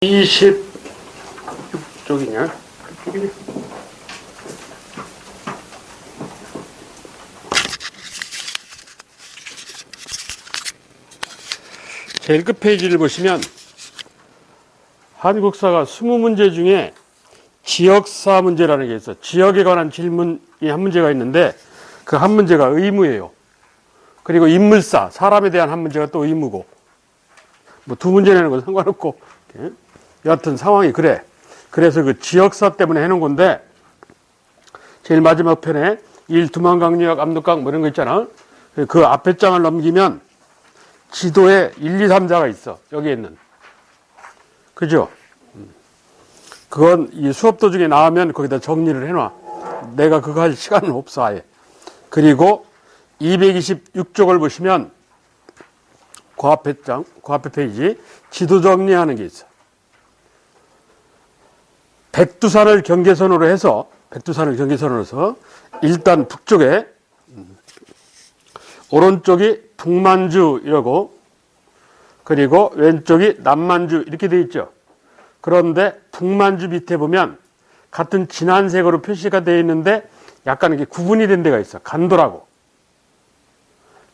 26쪽이냐? 제일 끝 페이지를 보시면 한국사가 20문제 중에 지역사 문제라는 게 있어. 지역에 관한 질문이 한 문제가 있는데 그 한 문제가 의무예요. 그리고 인물사, 사람에 대한 한 문제가 또 의무고, 뭐 두 문제 내는 건 상관없고, 여하튼 상황이 그래. 그래서 그 지역사 때문에 해놓은 건데, 제일 마지막 편에 일두만강역, 압록강 뭐 이런 거 있잖아. 그 앞에 장을 넘기면 지도에 1, 2, 3자가 있어. 여기에 있는. 그죠? 그건 이 수업 도중에 나오면 거기다 정리를 해놔. 내가 그거 할 시간은 없어, 아예. 그리고 226쪽을 보시면 그 앞에 장, 그 앞에 페이지 지도 정리하는 게 있어. 백두산을 경계선으로 해서 일단 북쪽에 오른쪽이 북만주 이러고 그리고 왼쪽이 남만주 이렇게 돼 있죠. 그런데 북만주 밑에 보면 같은 진한 색으로 표시가 되어 있는데 약간 이렇게 구분이 된 데가 있어. 간도라고.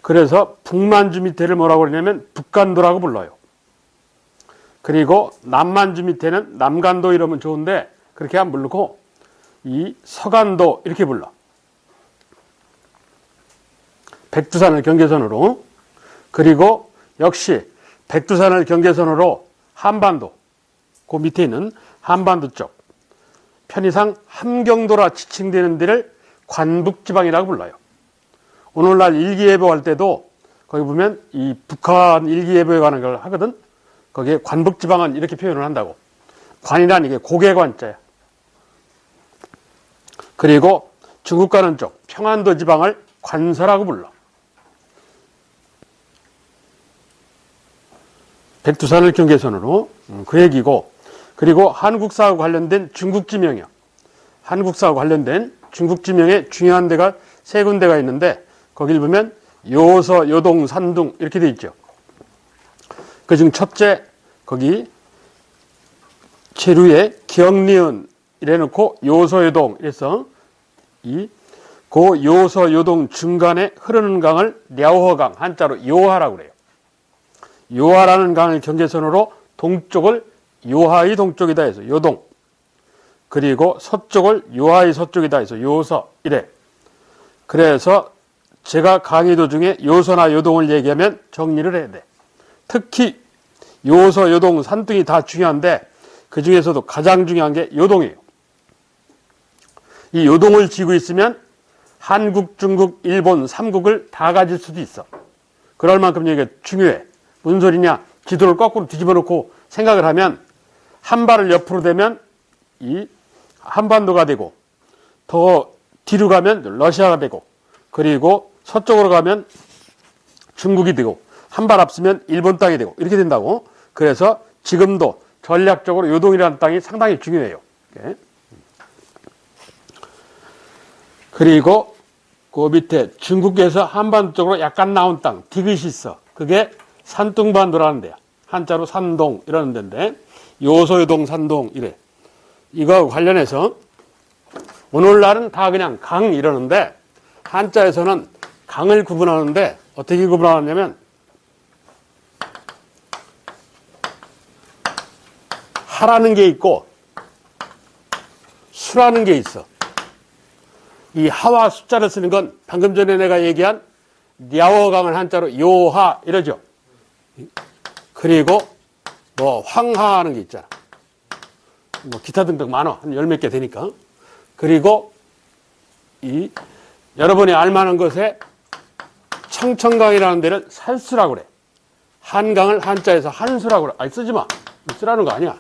그래서 북만주 밑에를 뭐라고 그러냐면 북간도라고 불러요. 그리고 남만주 밑에는 남간도 이러면 좋은데 그렇게 안 부르고 이 서간도 이렇게 불러. 백두산을 경계선으로. 그리고 역시 백두산을 경계선으로 한반도, 그 밑에 있는 한반도 쪽, 편의상 함경도라 지칭되는 데를 관북지방이라고 불러요. 오늘날 일기예보 할 때도 거기 보면 이 북한 일기예보에 관한 걸 하거든. 거기에 관북지방은 이렇게 표현을 한다고. 관이란 이게 고개관자야. 그리고 중국 가는 쪽 평안도 지방을 관서라고 불러. 백두산을 경계선으로 그 얘기고, 그리고 한국사하고 관련된 중국지명이요. 한국사하고 관련된 중국지명에 중요한 데가 세 군데가 있는데 거길 보면 요서, 요동, 산둥 이렇게 돼 있죠. 그중 첫째 거기 제루에 기억리은 이래놓고 요서, 요동 이래서 그 요서, 요동 중간에 흐르는 강을 랴오허강, 한자로 요하라고 그래요. 요하라는 강을 경계선으로 동쪽을 요하의 동쪽이다 해서 요동, 그리고 서쪽을 요하의 서쪽이다 해서 요서 이래. 그래서 제가 강의 도중에 요서나 요동을 얘기하면 정리를 해야 돼. 특히 요서, 요동, 산둥이 다 중요한데 그 중에서도 가장 중요한 게 요동이에요. 이 요동을 쥐고 있으면 한국, 중국, 일본, 삼국을 다 가질 수도 있어. 그럴 만큼 여기가 중요해. 무슨 소리냐? 지도를 거꾸로 뒤집어 놓고 생각을 하면 한 발을 옆으로 대면 이 한반도가 되고, 더 뒤로 가면 러시아가 되고, 그리고 서쪽으로 가면 중국이 되고, 한 발 앞서면 일본 땅이 되고 이렇게 된다고. 그래서 지금도 전략적으로 요동이라는 땅이 상당히 중요해요. 그리고 그 밑에 중국에서 한반도 쪽으로 약간 나온 땅 디귿이 있어. 그게 산둥반도라는 데야. 한자로 산동 이라는 데인데 요서, 요동, 산동 이래. 이거하고 관련해서 오늘날은 다 그냥 강 이러는데 한자에서는 강을 구분하는데 어떻게 구분하냐면 하라는 게 있고 수라는 게 있어. 이 하와 숫자를 쓰는 건 방금 전에 내가 얘기한 랴오강을 한자로 요하 이러죠. 그리고 뭐 황하하는 게 있잖아. 뭐 기타 등등 많아. 한 열 몇 개 되니까. 그리고 이 여러분이 알만한 것에 청천강이라는 데는 살수라고 그래. 한강을 한자에서 한수라고 그래. 아니 쓰지 마. 쓰라는 거 아니야.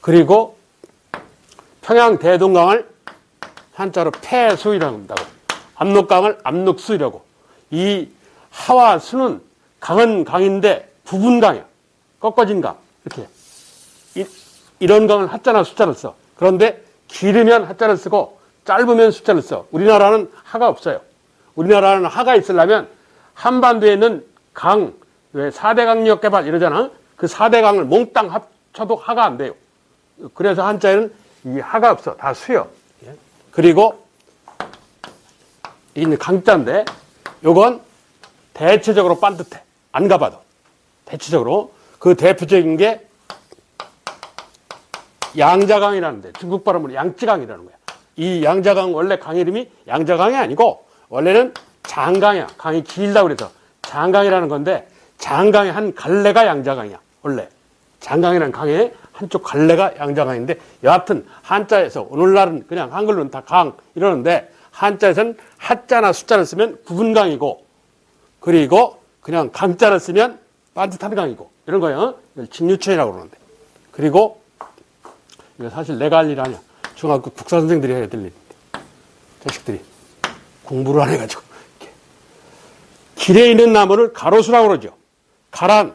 그리고 평양 대동강을 한자로 폐수이라고 한다고. 압록강을 압록수이라고. 이 하와 수는 강은 강인데 부분 강이야. 꺾어진 강. 이렇게. 이런 강은 하자나 숫자를 써. 그런데 길으면 하자를 쓰고 짧으면 숫자를 써. 우리나라는 하가 없어요. 우리나라는 하가 있으려면 한반도에 있는 강, 왜 4대 강력 개발 이러잖아. 그 4대 강을 몽땅 쳐도 하가 안 돼요. 그래서 한자에는 이 하가 없어. 다 수요. 그리고 이 강자인데 요건 대체적으로 반듯해. 안 가봐도. 대체적으로. 그 대표적인 게 양자강이라는데 중국 발음으로 양쯔강이라는 거야. 이 양자강 원래 강 이름이 양자강이 아니고 원래는 장강이야. 강이 길다고 그래서 장강이라는 건데 장강의 한 갈래가 양자강이야. 원래 장강이라는 강의 한쪽 갈래가 양자강인데 여하튼 한자에서 오늘날은 그냥 한글로는 다 강 이러는데 한자에서는 하자나 숫자를 쓰면 구분강이고 그리고 그냥 강자를 쓰면 반듯한 강이고 이런 거예요. 이걸 직류체라고 그러는데 그리고 이거 사실 내가 할 일 아니야. 중학교 국사 선생들이 해야 될 일인데 자식들이 공부를 안 해가지고 길에 있는 나무를 가로수라고 그러죠. 가란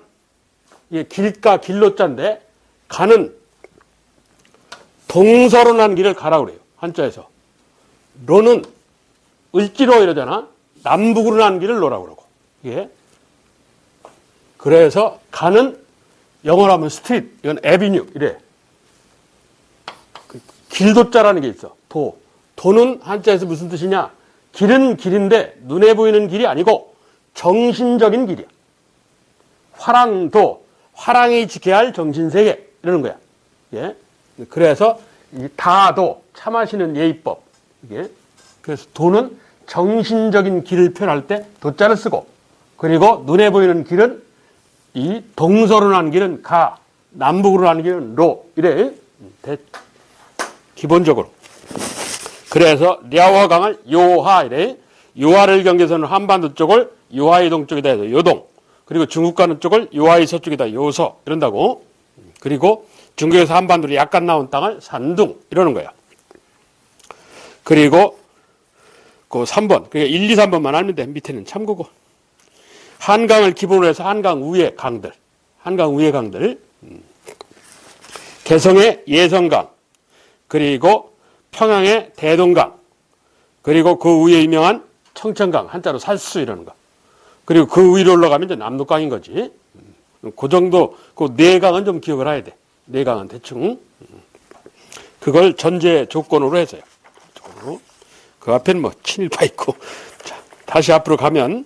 이게 길가 길로자인데 가는 동서로 난 길을 가라고 그래요. 한자에서 로는 을지로 이러잖아. 남북으로 난 길을 로라고 그러고 이게 그래서 가는 영어로 하면 스트리트 이건 에비뉴 이래. 길도자라는 게 있어. 도는 한자에서 무슨 뜻이냐? 길은 길인데 눈에 보이는 길이 아니고 정신적인 길이야. 화랑도 화랑이 지켜야 할 정신세계 이러는 거야. 예? 그래서 이 다도 차 마시는 예의법 이게 그래서 도는 정신적인 길을 표현할 때 도자를 쓰고 그리고 눈에 보이는 길은 이 동서로 난 길은 가 남북으로 난 길은 로 이래 기본적으로 그래서 랴화강을 요하 이래 요하를 경계선은 한반도 쪽을 요하이 동쪽에다 해서 요동 그리고 중국 가는 쪽을 요하이 서쪽에다 요서 이런다고 그리고 중국에서 한반도로 약간 나온 땅을 산둥 이러는 거야. 그리고 그 3번 그러니까 1, 2, 3번만 알면 돼. 밑에는 참고고 한강을 기본으로 해서 한강 위의 강들 개성의 예성강 그리고 평양의 대동강 그리고 그 위에 유명한 청천강 한자로 살수 이러는 거 그리고 그 위로 올라가면 이제 남록강인 거지. 그 정도 그 네 강은 좀 기억을 해야 돼. 네 강은 대충 그걸 전제 조건으로 해서요. 그 앞에는 뭐 친일파 있고 자, 다시 앞으로 가면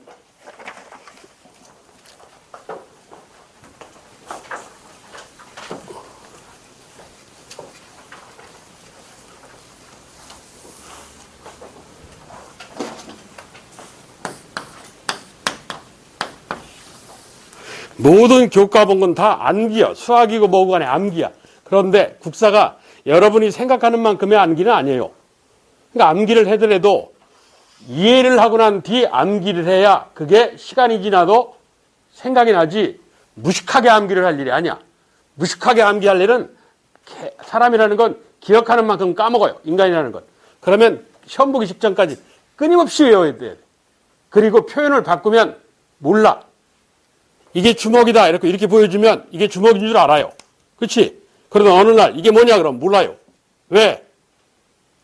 모든 교과 본 건 다 암기야. 수학이고 뭐고 간에 암기야. 그런데 국사가 여러분이 생각하는 만큼의 암기는 아니에요. 그러니까 암기를 하더라도 이해를 하고 난 뒤 암기를 해야 그게 시간이 지나도 생각이 나지 무식하게 암기를 할 일이 아니야. 무식하게 암기할 일은 사람이라는 건 기억하는 만큼 까먹어요. 인간이라는 건. 그러면 시험 보기 직전까지 끊임없이 외워야 돼. 그리고 표현을 바꾸면 몰라. 이게 주먹이다 이렇게 보여주면 이게 주먹인 줄 알아요. 그렇지? 그러다 어느 날 이게 뭐냐 그러면 몰라요. 왜?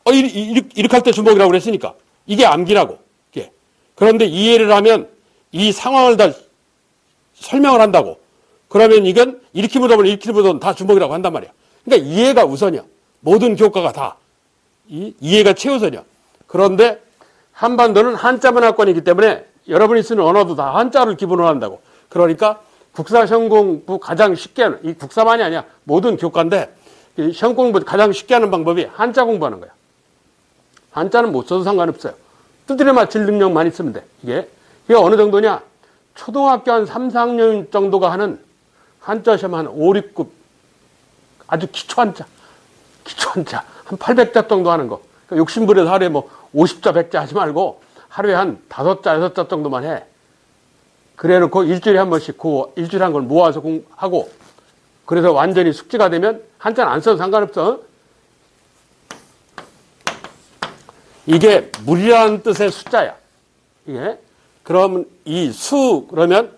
이렇게 할 때 주먹이라고 그랬으니까. 이게 암기라고. 이게. 그런데 이해를 하면 이 상황을 다 설명을 한다고. 그러면 이건 이렇게 보다 이렇게 보다 다 주먹이라고 한단 말이야. 그러니까 이해가 우선이야. 모든 교과가 다. 이해가 최우선이야. 그런데 한반도는 한자문화권이기 때문에 여러분이 쓰는 언어도 다 한자를 기본으로 한다고. 그러니까 국사 시험 공부 가장 쉽게 하는, 이 국사만이 아니야. 모든 교과인데, 시험 공부 가장 쉽게 하는 방법이 한자 공부하는 거야. 한자는 못 써도 상관없어요. 두드려 맞힐 능력만 있으면 돼. 이게 어느 정도냐? 초등학교 한 3, 4학년 정도가 하는 한자 시험 한 5, 6급 아주 기초 한자 한 800자 정도 하는 거. 그러니까 욕심부려서 하루에 뭐 50자, 100자 하지 말고 하루에 한 5자, 6자 정도만 해. 그래 놓고 일주일에 한 번씩 그 일주일에 한 걸 모아서 하고 그래서 완전히 숙지가 되면 한자는 안 써도 상관없어. 이게 물이라는 뜻의 숫자야. 이게. 그러면 이 수 그러면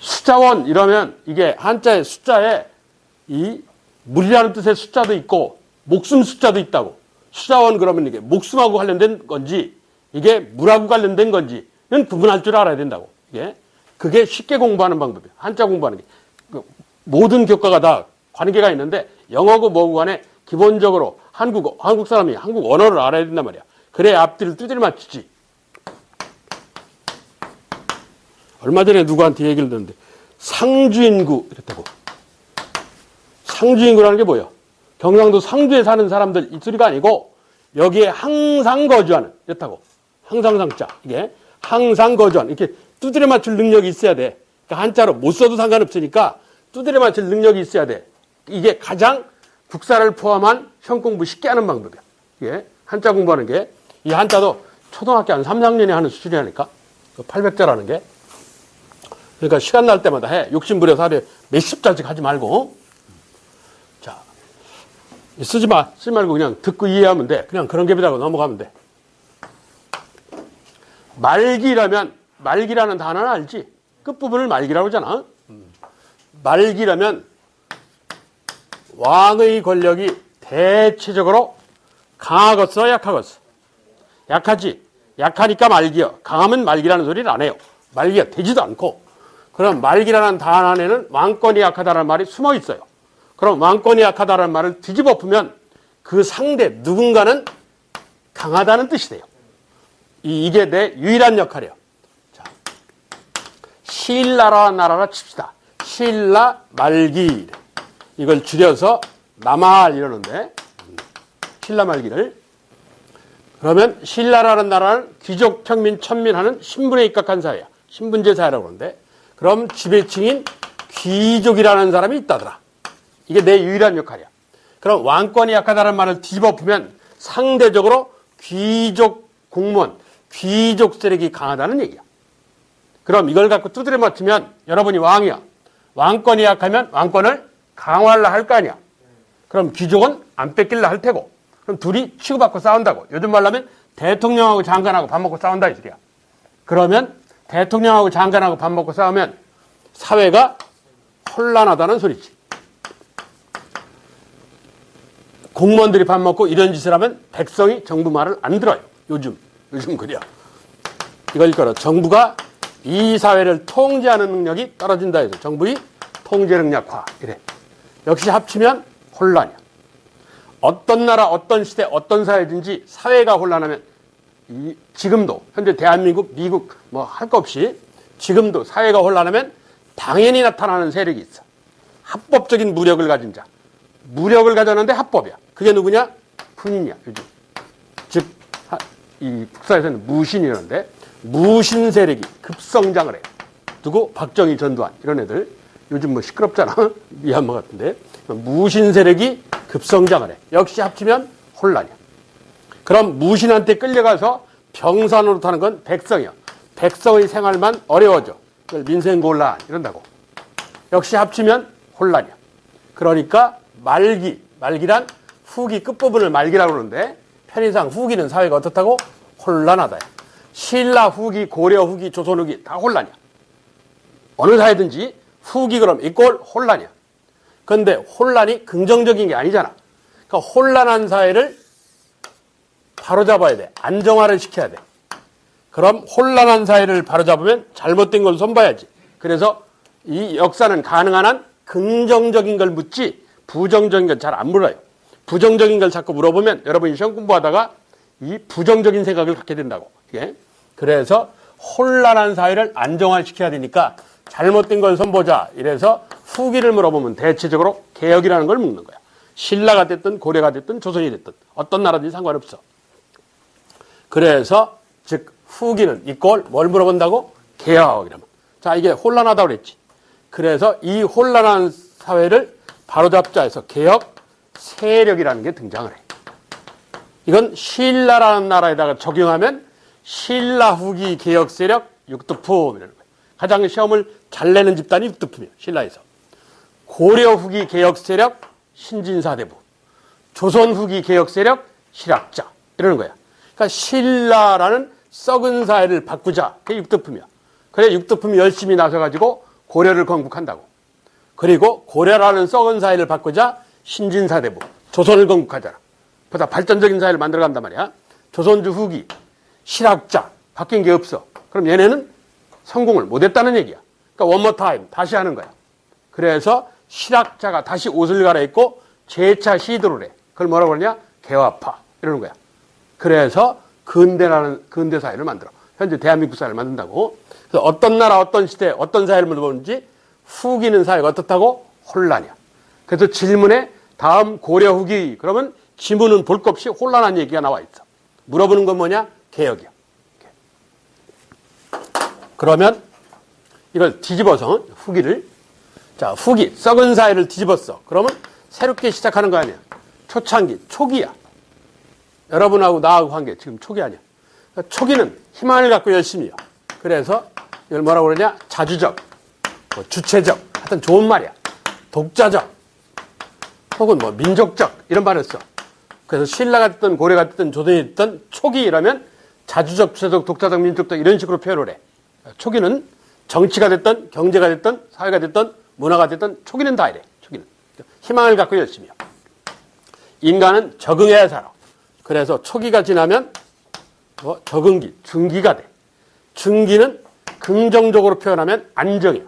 숫자원 이러면 이게 한자의 숫자에 이 물이라는 뜻의 숫자도 있고 목숨 숫자도 있다고. 숫자원 그러면 이게 목숨하고 관련된 건지 이게 물하고 관련된 건지는 구분할 줄 알아야 된다고. 이게 그게 쉽게 공부하는 방법이에요. 한자 공부하는 게. 모든 교과가 다 관계가 있는데 영어고 뭐고 간에 기본적으로 한국 사람이 한국 언어를 알아야 된단 말이야. 그래야 앞뒤를 두드려 맞추지. 얼마 전에 누구한테 얘기를 듣는데 상주인구 이랬다고. 상주인구라는 게 뭐예요? 경상도 상주에 사는 사람들 이 소리가 아니고 여기에 항상 거주하는 이렇다고. 항상 상자. 이게 항상 거주하는. 이렇게 두드려 맞출 능력이 있어야 돼. 그러니까 한자로 못 써도 상관없으니까 두드려 맞출 능력이 있어야 돼. 이게 가장 국사를 포함한 시험 공부 쉽게 하는 방법이야. 이게 한자 공부하는 게. 이 한자도 초등학교 한 3, 4학년이 하는 수준이라니까. 800자라는 게. 그러니까 시간 날 때마다 해. 욕심부려서 하루에 몇십 자씩 하지 말고. 자, 쓰지 말고 그냥 듣고 이해하면 돼. 그냥 그런 갭이라고 넘어가면 돼. 말기라는 단어는 알지? 끝부분을 말기라고 하잖아. 말기라면 왕의 권력이 대체적으로 강하겠어, 약하겠어? 약하지. 약하니까 말기야. 강하면 말기라는 소리를 안 해요. 말기가 되지도 않고. 그럼 말기라는 단어 안에는 왕권이 약하다는 말이 숨어 있어요. 그럼 왕권이 약하다는 말을 뒤집어 엎으면 그 상대 누군가는 강하다는 뜻이 돼요. 이게 내 유일한 역할이에요. 자, 신라라는 나라라 칩시다. 신라 말기. 이걸 줄여서 남할 이러는데 신라 말기를. 그러면 신라라는 나라는 귀족, 평민, 천민하는 신분에 입각한 사회야. 신분제 사회라고 그러는데 그럼 지배층인 귀족이라는 사람이 있다더라. 이게 내 유일한 역할이야. 그럼 왕권이 약하다는 말을 뒤집어 엎으면 상대적으로 귀족 공무원, 귀족 세력이 강하다는 얘기야. 그럼 이걸 갖고 두드려 맞추면 여러분이 왕이야. 왕권이 약하면 왕권을 강화하려 할 거 아니야. 그럼 귀족은 안 뺏길라 할 테고. 그럼 둘이 치고받고 싸운다고. 요즘 말로 하면 대통령하고 장관하고 밥 먹고 싸운다 이 소리야. 그러면 대통령하고 장관하고 밥 먹고 싸우면 사회가 혼란하다는 소리지. 공무원들이 밥 먹고 이런 짓을 하면 백성이 정부 말을 안 들어요. 요즘 그래요. 이걸 읽어라. 정부가 이 사회를 통제하는 능력이 떨어진다 해서 정부의 통제 능력 약화. 이래. 역시 합치면 혼란이야. 어떤 나라, 어떤 시대, 어떤 사회든지 사회가 혼란하면 지금도 현재 대한민국, 미국 뭐 할 거 없이 지금도 사회가 혼란하면 당연히 나타나는 세력이 있어. 합법적인 무력을 가진 자. 무력을 가졌는데 합법이야. 그게 누구냐? 군인이야. 요즘. 즉, 이 국사에서는 무신이라는데 무신 세력이 급성장을 해. 누구? 박정희, 전두환 이런 애들. 요즘 뭐 시끄럽잖아. 미얀마 같은데. 무신 세력이 급성장을 해. 역시 합치면 혼란이야. 그럼 무신한테 끌려가서 병사 노릇하는 건 백성이야. 백성의 생활만 어려워져. 그걸 민생곤란 이런다고. 역시 합치면 혼란이야. 그러니까 말기란 후기 끝부분을 말기라고 그러는데 편의상 후기는 사회가 어떻다고? 혼란하다. 신라 후기, 고려 후기, 조선 후기 다 혼란이야. 어느 사회든지 후기 그럼 이꼴 혼란이야. 그런데 혼란이 긍정적인 게 아니잖아. 그러니까 혼란한 사회를 바로잡아야 돼. 안정화를 시켜야 돼. 그럼 혼란한 사회를 바로잡으면 잘못된 걸 손봐야지. 그래서 이 역사는 가능한 한 긍정적인 걸 묻지 부정적인 건 잘 안 물어요. 부정적인 걸 자꾸 물어보면 여러분이 시험 공부하다가 이 부정적인 생각을 갖게 된다고. 예? 그래서 혼란한 사회를 안정화시켜야 되니까 잘못된 걸 손보자. 이래서 후기를 물어보면 대체적으로 개혁이라는 걸 묻는 거야. 신라가 됐든 고려가 됐든 조선이 됐든 어떤 나라든지 상관없어. 그래서 즉 후기는 이꼴 뭘 물어본다고? 개혁이라면. 자, 이게 혼란하다고 그랬지. 그래서 이 혼란한 사회를 바로잡자 해서 개혁 세력이라는 게 등장을 해. 이건 신라라는 나라에다가 적용하면 신라 후기 개혁 세력 육두품이라는 거예요. 가장 시험을 잘 내는 집단이 육두품이에요. 신라에서. 고려 후기 개혁 세력 신진사대부. 조선 후기 개혁 세력 실학자. 이러는 거야. 그러니까 신라라는 썩은 사회를 바꾸자. 그게 육두품이야. 그래 육두품이 열심히 나서가지고 고려를 건국한다고. 그리고 고려라는 썩은 사회를 바꾸자 신진사대부. 조선을 건국하잖아. 보다 발전적인 사회를 만들어간단 말이야. 조선주 후기 실학자. 바뀐 게 없어. 그럼 얘네는 성공을 못했다는 얘기야. 그러니까 one more time. 다시 하는 거야. 그래서 실학자가 다시 옷을 갈아입고 재차 시도를 해. 그걸 뭐라고 그러냐? 개화파. 이러는 거야. 그래서 근대 사회를 만들어. 현재 대한민국 사회를 만든다고. 그래서 어떤 나라, 어떤 시대, 어떤 사회를 물어보는지 후기는 사회가 어떻다고? 혼란이야. 그래서 질문에 다음 고려 후기 그러면 지문은 볼 것 없이 혼란한 얘기가 나와 있어. 물어보는 건 뭐냐? 개혁이야. 그러면 이걸 뒤집어서 후기를 자 후기 썩은 사회를 뒤집었어. 그러면 새롭게 시작하는 거 아니야. 초창기 초기야. 여러분하고 나하고 관계 지금 초기 아니야. 그러니까 초기는 희망을 갖고 열심히요. 그래서 이걸 뭐라고 그러냐? 자주적, 뭐 주체적, 하여튼 좋은 말이야. 독자적, 혹은 뭐 민족적 이런 말을 써. 그래서 신라가 됐든 고려가 됐든 조선이 됐든 초기 이라면 자주적, 주체적, 독자적, 민족적 이런 식으로 표현을 해. 초기는 정치가 됐든 경제가 됐든 사회가 됐든 문화가 됐든 초기는 다 이래. 초기는 희망을 갖고 열심히요. 인간은 적응해야 살아. 그래서 초기가 지나면 적응기, 중기가 돼. 중기는 긍정적으로 표현하면 안정이야.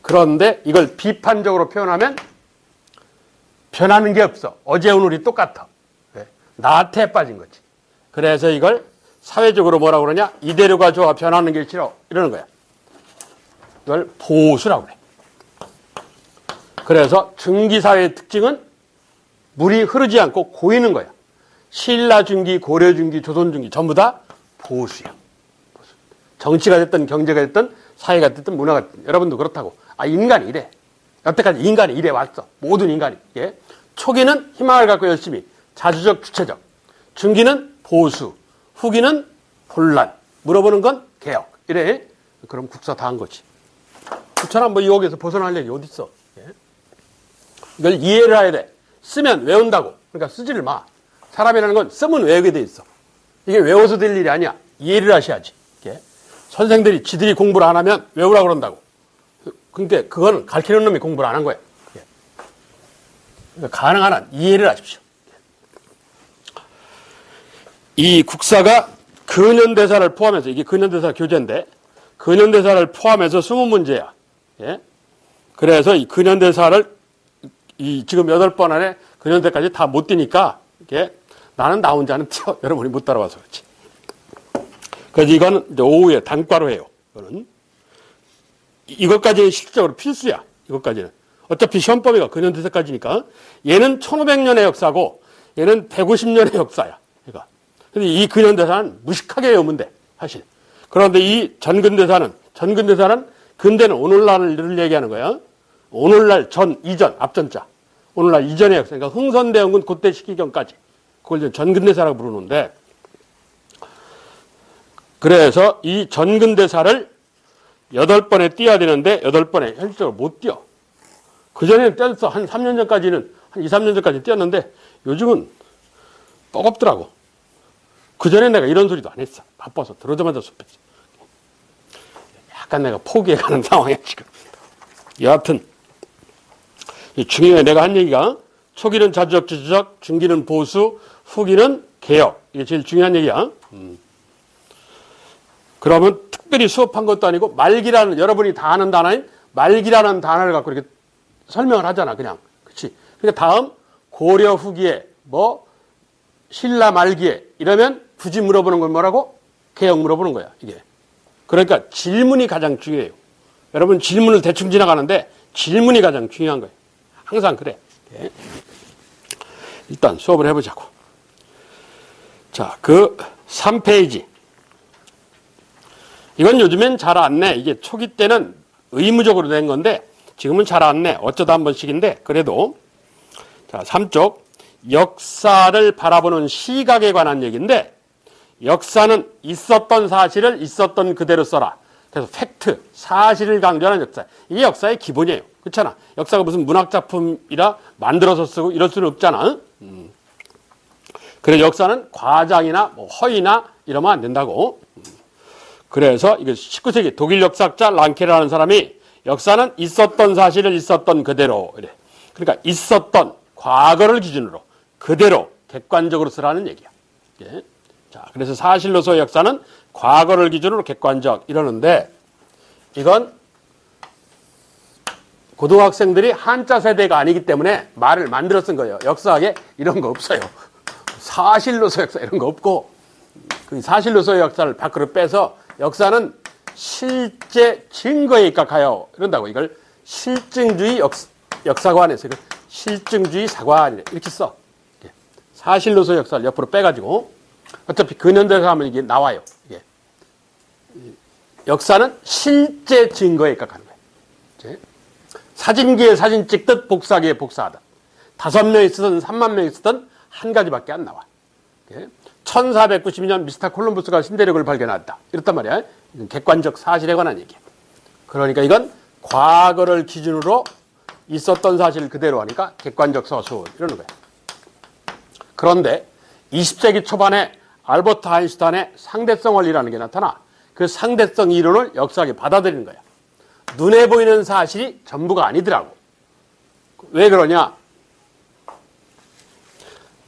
그런데 이걸 비판적으로 표현하면 변하는 게 없어. 어제 오늘이 똑같아. 나태에 빠진 거지. 그래서 이걸 사회적으로 뭐라고 그러냐? 이대로가 좋아, 변하는 게 싫어. 이러는 거야. 이걸 보수라고 그래. 그래서 중기사회의 특징은 물이 흐르지 않고 고이는 거야. 신라 중기, 고려 중기, 조선 중기 전부 다 보수야. 보수. 정치가 됐든 경제가 됐든 사회가 됐든 문화가 됐든 여러분도 그렇다고. 아, 인간이 이래. 여태까지 인간이 이래 왔어. 모든 인간이. 예. 초기는 희망을 갖고 열심히 자주적, 주체적. 중기는 보수. 후기는 혼란. 물어보는 건 개혁. 이래. 그럼 국사 다 한 거지. 그처럼 뭐 유혹에서 벗어날 일이 어디 있어. 예. 이걸 이해를 해야 돼. 쓰면 외운다고. 그러니까 쓰지를 마. 사람이라는 건 쓰면 외우게 돼 있어. 이게 외워서 될 일이 아니야. 이해를 하셔야지. 예. 선생들이 지들이 공부를 안 하면 외우라고 그런다고. 그러니까 그거는 가르치는 놈이 공부를 안 한 거야. 예. 그러니까 가능한 한 이해를 하십시오. 이 국사가 근현대사를 포함해서 이게 근현대사 교재인데 근현대사를 포함해서 20문제야. 예? 그래서 이 근현대사를 이 지금 8번 안에 근현대까지 다 못 뛰니까 이게 나는 나 혼자는 뛰어. 여러분이 못 따라와서 그렇지. 그래서 이거는 이제 오후에 단과로 해요. 이것까지는 실질적으로 필수야. 이것까지는. 어차피 시험범위가 근현대사까지니까. 얘는 1500년의 역사고 얘는 150년의 역사야. 그러니까. 근데 이 근현대사는 무식하게 외우면 돼. 사실. 그런데 이 전근대사는 근대는 오늘날을 얘기하는 거야. 오늘날 전, 이전, 앞전자. 오늘날 이전의 역사. 그러니까 흥선대원군 그때 시기경까지. 그걸 전근대사라고 부르는데 그래서 이 전근대사를 8번에 띄어야 되는데 8번에 현실적으로 못 띄어. 그전에는 띄었어. 한 3년 전까지는 한 2, 3년 전까지 띄었는데 요즘은 뻐겁더라고. 그전에 내가 이런 소리도 안 했어. 바빠서 들어오자마자 숲했어. 약간 내가 포기해가는 상황이야 지금. 여하튼 중요해. 내가 한 얘기가 초기는 자주적, 주주적, 중기는 보수, 후기는 개혁. 이게 제일 중요한 얘기야. 그러면 특별히 수업한 것도 아니고 말기라는 여러분이 다 아는 단어인 말기라는 단어를 갖고 이렇게 설명을 하잖아. 그냥. 그렇지. 그러니까 다음 고려 후기에 뭐 신라 말기에 이러면 굳이 물어보는 건 뭐라고? 개혁 물어보는 거야. 이게. 그러니까 질문이 가장 중요해요. 여러분 질문을 대충 지나가는데 질문이 가장 중요한 거예요. 항상 그래. 네. 일단 수업을 해보자고. 자, 그 3페이지. 이건 요즘엔 잘 안 내. 이게 초기 때는 의무적으로 된 건데 지금은 잘 안 내. 어쩌다 한 번씩인데 그래도 자, 3쪽 역사를 바라보는 시각에 관한 얘기인데 역사는 있었던 사실을 있었던 그대로 써라. 그래서 팩트, 사실을 강조하는 역사. 이게 역사의 기본이에요. 그렇잖아. 역사가 무슨 문학작품이라 만들어서 쓰고 이럴 수는 없잖아. 그래서 역사는 과장이나 뭐 허위나 이러면 안 된다고. 그래서 이거 19세기 독일 역사학자 랑케라는 사람이 역사는 있었던 사실을 있었던 그대로 이래. 그러니까 있었던 과거를 기준으로 그대로 객관적으로 쓰라는 얘기야. 예. 자, 그래서 사실로서의 역사는 과거를 기준으로 객관적 이러는데 이건 고등학생들이 한자 세대가 아니기 때문에 말을 만들어 쓴 거예요. 역사학에 이런 거 없어요. 사실로서 역사 이런 거 없고, 그 사실로서의 역사를 밖으로 빼서 역사는 실제 증거에 입각하여 이런다고. 이걸 실증주의 역사관에서 이걸 실증주의 사관 이렇게 써. 사실로서 역사를 옆으로 빼가지고 어차피 근현대사 하면 이게 나와요. 이게. 역사는 실제 증거에 입각하는 거예요. 사진기에 사진 찍듯 복사기에 복사하듯 5명이 쓰든 3만 명이 쓰든 한 가지밖에 안 나와. 1492년 미스터 콜럼버스가 신대륙을 발견했다. 이렇단 말이야. 객관적 사실에 관한 얘기야. 그러니까 이건 과거를 기준으로 있었던 사실을 그대로 하니까 객관적 서술 이러는 거야. 그런데 20세기 초반에 알버트 아인슈타인의 상대성 원리라는 게 나타나. 그 상대성 이론을 역사학에 받아들이는 거야. 눈에 보이는 사실이 전부가 아니더라고. 왜 그러냐?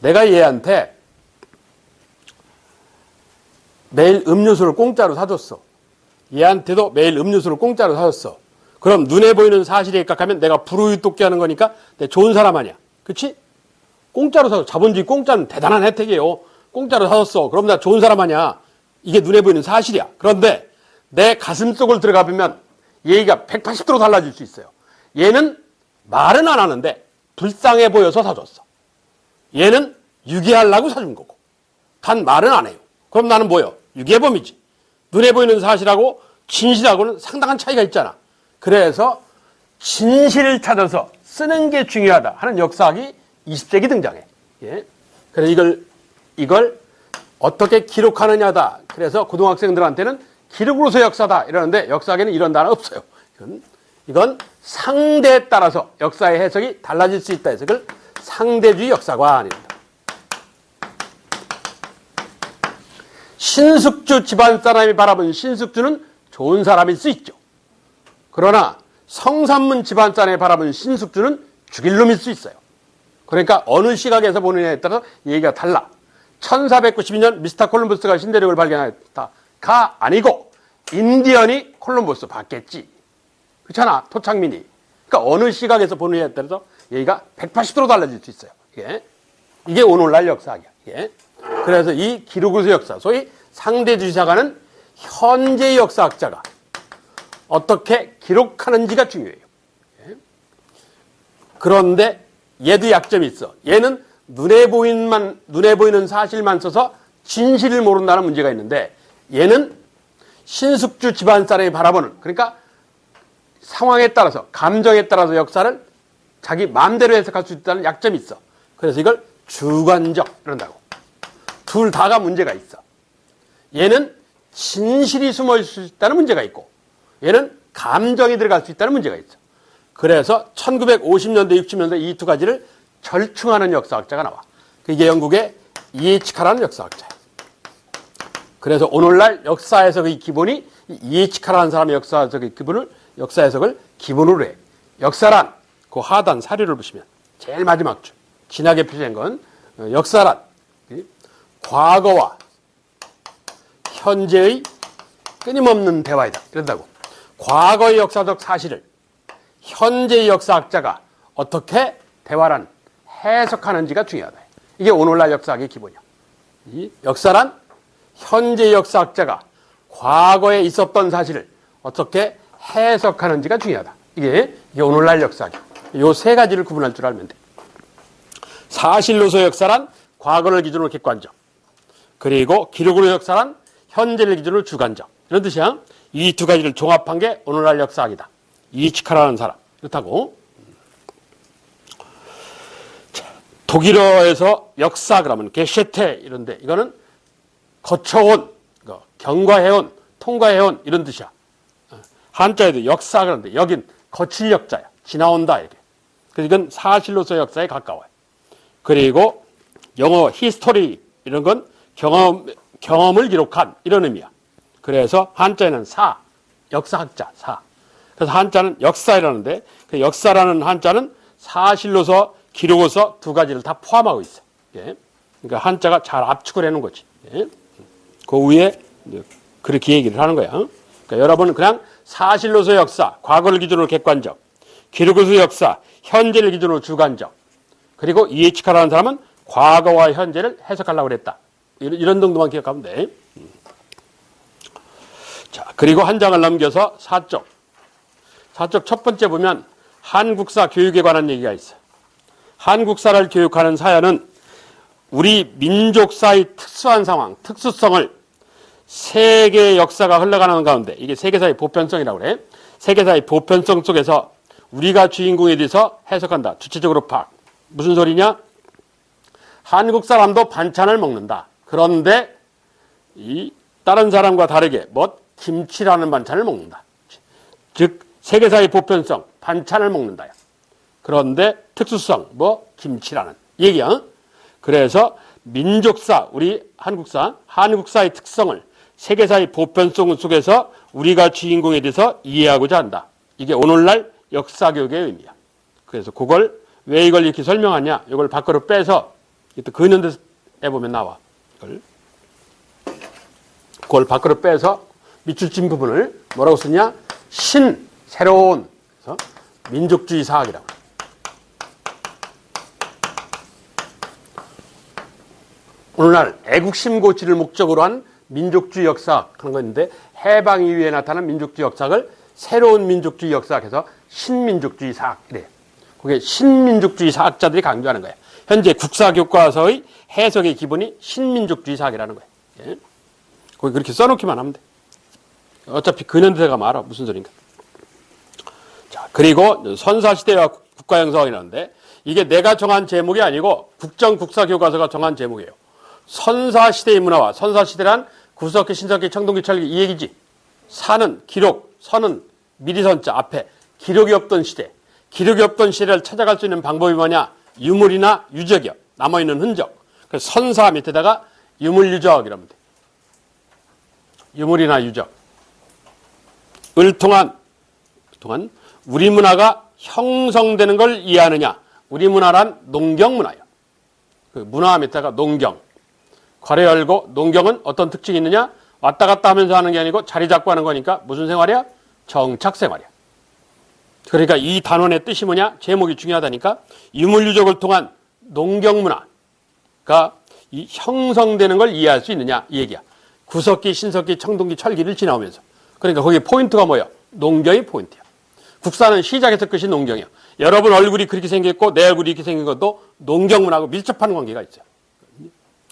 내가 얘한테 매일 음료수를 공짜로 사줬어. 얘한테도 매일 음료수를 공짜로 사줬어. 그럼 눈에 보이는 사실에 입각하면 내가 불우유독게 하는 거니까 내가 좋은 사람 아니야. 그치? 공짜로 사줬어. 자본주의 공짜는 대단한 혜택이에요. 공짜로 사줬어. 그럼 나 좋은 사람 아니야. 이게 눈에 보이는 사실이야. 그런데 내 가슴 속을 들어가 보면 얘기가 180도로 달라질 수 있어요. 얘는 말은 안 하는데 불쌍해 보여서 사줬어. 얘는 유괴하려고 사준 거고. 단 말은 안 해요. 그럼 나는 뭐예요? 유괴범이지. 눈에 보이는 사실하고 진실하고는 상당한 차이가 있잖아. 그래서 진실을 찾아서 쓰는 게 중요하다 하는 역사학이 20세기 등장해. 예. 그래서 이걸 어떻게 기록하느냐다. 그래서 고등학생들한테는 기록으로서 역사다 이러는데 역사학에는 이런 단어 없어요. 이건 상대에 따라서 역사의 해석이 달라질 수 있다 해서 그걸 상대주의 역사관입니다. 신숙주 집안 사람이 바라본 신숙주는 좋은 사람일 수 있죠. 그러나 성산문 집안 사람이 바라본 신숙주는 죽일 놈일 수 있어요. 그러니까 어느 시각에서 보느냐에 따라서 얘기가 달라. 1492년 미스터 콜럼버스가 신대륙을 발견했다가 아니고 인디언이 콜럼버스 봤겠지. 그렇잖아. 토착민이. 그러니까 어느 시각에서 보느냐에 따라서 얘기가 180도로 달라질 수 있어요. 이게 오늘날 역사학이야. 그래서 이 기록으로서 역사, 소위 상대주의사가는 현재 역사학자가 어떻게 기록하는지가 중요해요. 그런데 얘도 약점이 있어. 얘는 눈에 보이는 사실만 써서 진실을 모른다는 문제가 있는데 얘는 신숙주 집안 사람이 바라보는, 그러니까 상황에 따라서 감정에 따라서 역사를 자기 마음대로 해석할 수 있다는 약점이 있어. 그래서 이걸 주관적 이런다고. 둘 다가 문제가 있어. 얘는 진실이 숨어 있을 수 있다는 문제가 있고 얘는 감정이 들어갈 수 있다는 문제가 있어. 그래서 1950년대 60년대 이 두 가지를 절충하는 역사학자가 나와. 이게 영국의 E.H. 카라는 역사학자야. 그래서 오늘날 역사 해석의 기본이 E.H. 카라는 사람의 역사 해석을 기본으로 해. 역사란 그 하단 사료를 보시면 제일 마지막 줄 진하게 표시한 건 역사란 과거와 현재의 끊임없는 대화이다. 이런다고. 과거의 역사적 사실을 현재의 역사학자가 어떻게 대화란 해석하는지가 중요하다. 이게 오늘날 역사학의 기본이야. 이 역사란 현재의 역사학자가 과거에 있었던 사실을 어떻게 해석하는지가 중요하다. 이게 오늘날 역사학이야. 이 세 가지를 구분할 줄 알면 돼. 사실로서 역사란 과거를 기준으로 객관적. 그리고 기록으로 역사란 현재를 기준으로 주관적. 이런 뜻이야. 이 두 가지를 종합한 게 오늘날 역사학이다. E.H. 카라는 사람. 그렇다고. 자, 독일어에서 역사 그러면 게셰테 이런데 이거는 거쳐온, 경과해온, 통과해온 이런 뜻이야. 한자에도 역사 그런데 여긴 거칠 역자야. 지나온다 이렇게. 그래서 이건 사실로서 역사에 가까워요. 그리고 영어 히스토리 이런 건 경험을 기록한 이런 의미야. 그래서 한자에는 역사학자, 그래서 한자는 역사이라는데 그 역사라는 한자는 사실로서 기록으로서 두 가지를 다 포함하고 있어. 그러니까 한자가 잘 압축을 해놓은 거지. 그 위에 그렇게 얘기를 하는 거야. 그러니까 여러분은 그냥 사실로서 역사, 과거를 기준으로 객관적, 기록으로서 역사, 현재를 기준으로 주관적, 그리고 이해치카라는 사람은 과거와 현재를 해석하려고 그랬다. 이런 정도만 기억하면 돼. 자, 그리고 한 장을 넘겨서 4쪽. 4쪽 첫 번째 보면 한국사 교육에 관한 얘기가 있어요. 한국사를 교육하는 사연은 우리 민족사의 특수한 상황, 특수성을 세계의 역사가 흘러가는 가운데, 이게 세계사의 보편성이라고 그래. 세계사의 보편성 속에서 우리가 주인공에 대해서 해석한다. 주체적으로 파악. 무슨 소리냐? 한국 사람도 반찬을 먹는다. 그런데 이 다른 사람과 다르게 김치라는 반찬을 먹는다. 즉 세계사의 보편성, 반찬을 먹는다. 그런데 특수성, 김치라는 얘기야. 그래서 민족사, 우리 한국사의 특성을 세계사의 보편성 속에서 우리가 주인공에 대해서 이해하고자 한다. 이게 오늘날 역사교육의 의미야. 그래서 그걸 왜 이걸 이렇게 설명하냐? 이걸 밖으로 빼서 또 근현대에 보면 나와. 그걸 밖으로 빼서 밑줄친 부분을 뭐라고 쓰냐? 새로운 그래서 민족주의 사학이라고. 오늘날 애국심 고취를 목적으로 한 민족주의 역사학 그런 거 있는데 해방 이후에 나타난 민족주의 역사학을 새로운 민족주의 역사학에서 신민족주의 사학 이래. 그게 신민족주의 사학자들이 강조하는 거예요. 현재 국사교과서의 해석의 기본이 신민족주의 사학이라는 거예요. 예? 거기 그렇게 써놓기만 하면 돼. 어차피 근현대가 말아 무슨 소린가. 자, 그리고 선사시대와 국가형성이라는데 이게 내가 정한 제목이 아니고 국정국사교과서가 정한 제목이에요. 선사시대의 문화와 선사시대란 구석기, 신석기, 청동기, 철기 이 얘기지. 사는 기록, 선은 미리선자 앞에 기록이 없던 시대. 기록이 없던 시대를 찾아갈 수 있는 방법이 뭐냐? 유물이나 유적이요. 남아있는 흔적. 그래서 선사 밑에다가 유물유적 이러면 돼. 유물이나 유적. 을 통한 우리 문화가 형성되는 걸 이해하느냐. 우리 문화란 농경문화예요. 그 문화 밑에다가 농경. 괄호 열고 농경은 어떤 특징이 있느냐? 왔다 갔다 하면서 하는 게 아니고 자리 잡고 하는 거니까 무슨 생활이야? 정착생활이야. 그러니까 이 단원의 뜻이 뭐냐? 제목이 중요하다니까. 유물유적을 통한 농경문화가 이 형성되는 걸 이해할 수 있느냐 이 얘기야. 구석기, 신석기, 청동기, 철기를 지나오면서. 그러니까 거기 포인트가 뭐야? 농경이 포인트야. 국사는 시작에서 끝이 농경이야. 여러분 얼굴이 그렇게 생겼고 내 얼굴이 이렇게 생긴 것도 농경문화하고 밀접한 관계가 있어요.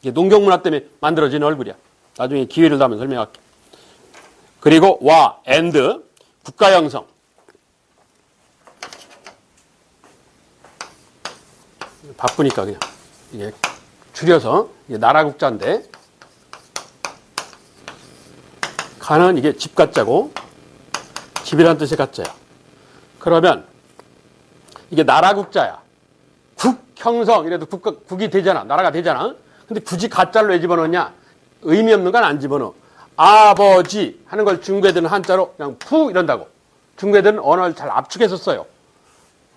이게 농경문화 때문에 만들어진 얼굴이야. 나중에 기회를 다면 설명할게. 그리고 and 국가형성. 바쁘니까 그냥 이게 줄여서 이게 나라국자인데 가는 이게 집 가짜고 집이라는 뜻의 가짜야. 그러면 이게 나라국자야. 국형성 이래도 국이 되잖아. 나라가 되잖아. 근데 굳이 가짜를 왜 집어넣냐? 의미 없는 건 안 집어넣어. 아버지 하는 걸 중국 애들은 한자로 그냥 푸 이런다고. 중국 애들은 언어를 잘 압축해서 써요.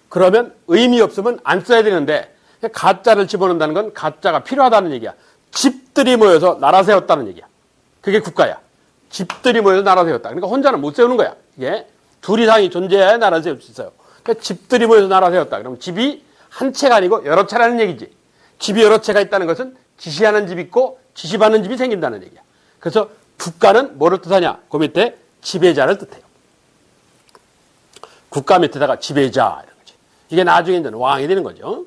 그러면 의미 없으면 안 써야 되는데 가짜를 집어넣는다는 건 가짜가 필요하다는 얘기야. 집들이 모여서 나라 세웠다는 얘기야. 그게 국가야. 집들이 모여서 나라 세웠다. 그러니까 혼자는 못 세우는 거야. 이게 둘 이상이 존재해야 나라를 세울 수 있어요. 그러니까 집들이 모여서 나라 세웠다. 그럼 집이 한 채가 아니고 여러 채라는 얘기지. 집이 여러 채가 있다는 것은 지시하는 집이 있고 지시받는 집이 생긴다는 얘기야. 그래서 국가는 뭐를 뜻하냐? 그 밑에 지배자를 뜻해요. 국가 밑에다가 지배자 이런 거지. 이게 나중에 이제 왕이 되는 거죠.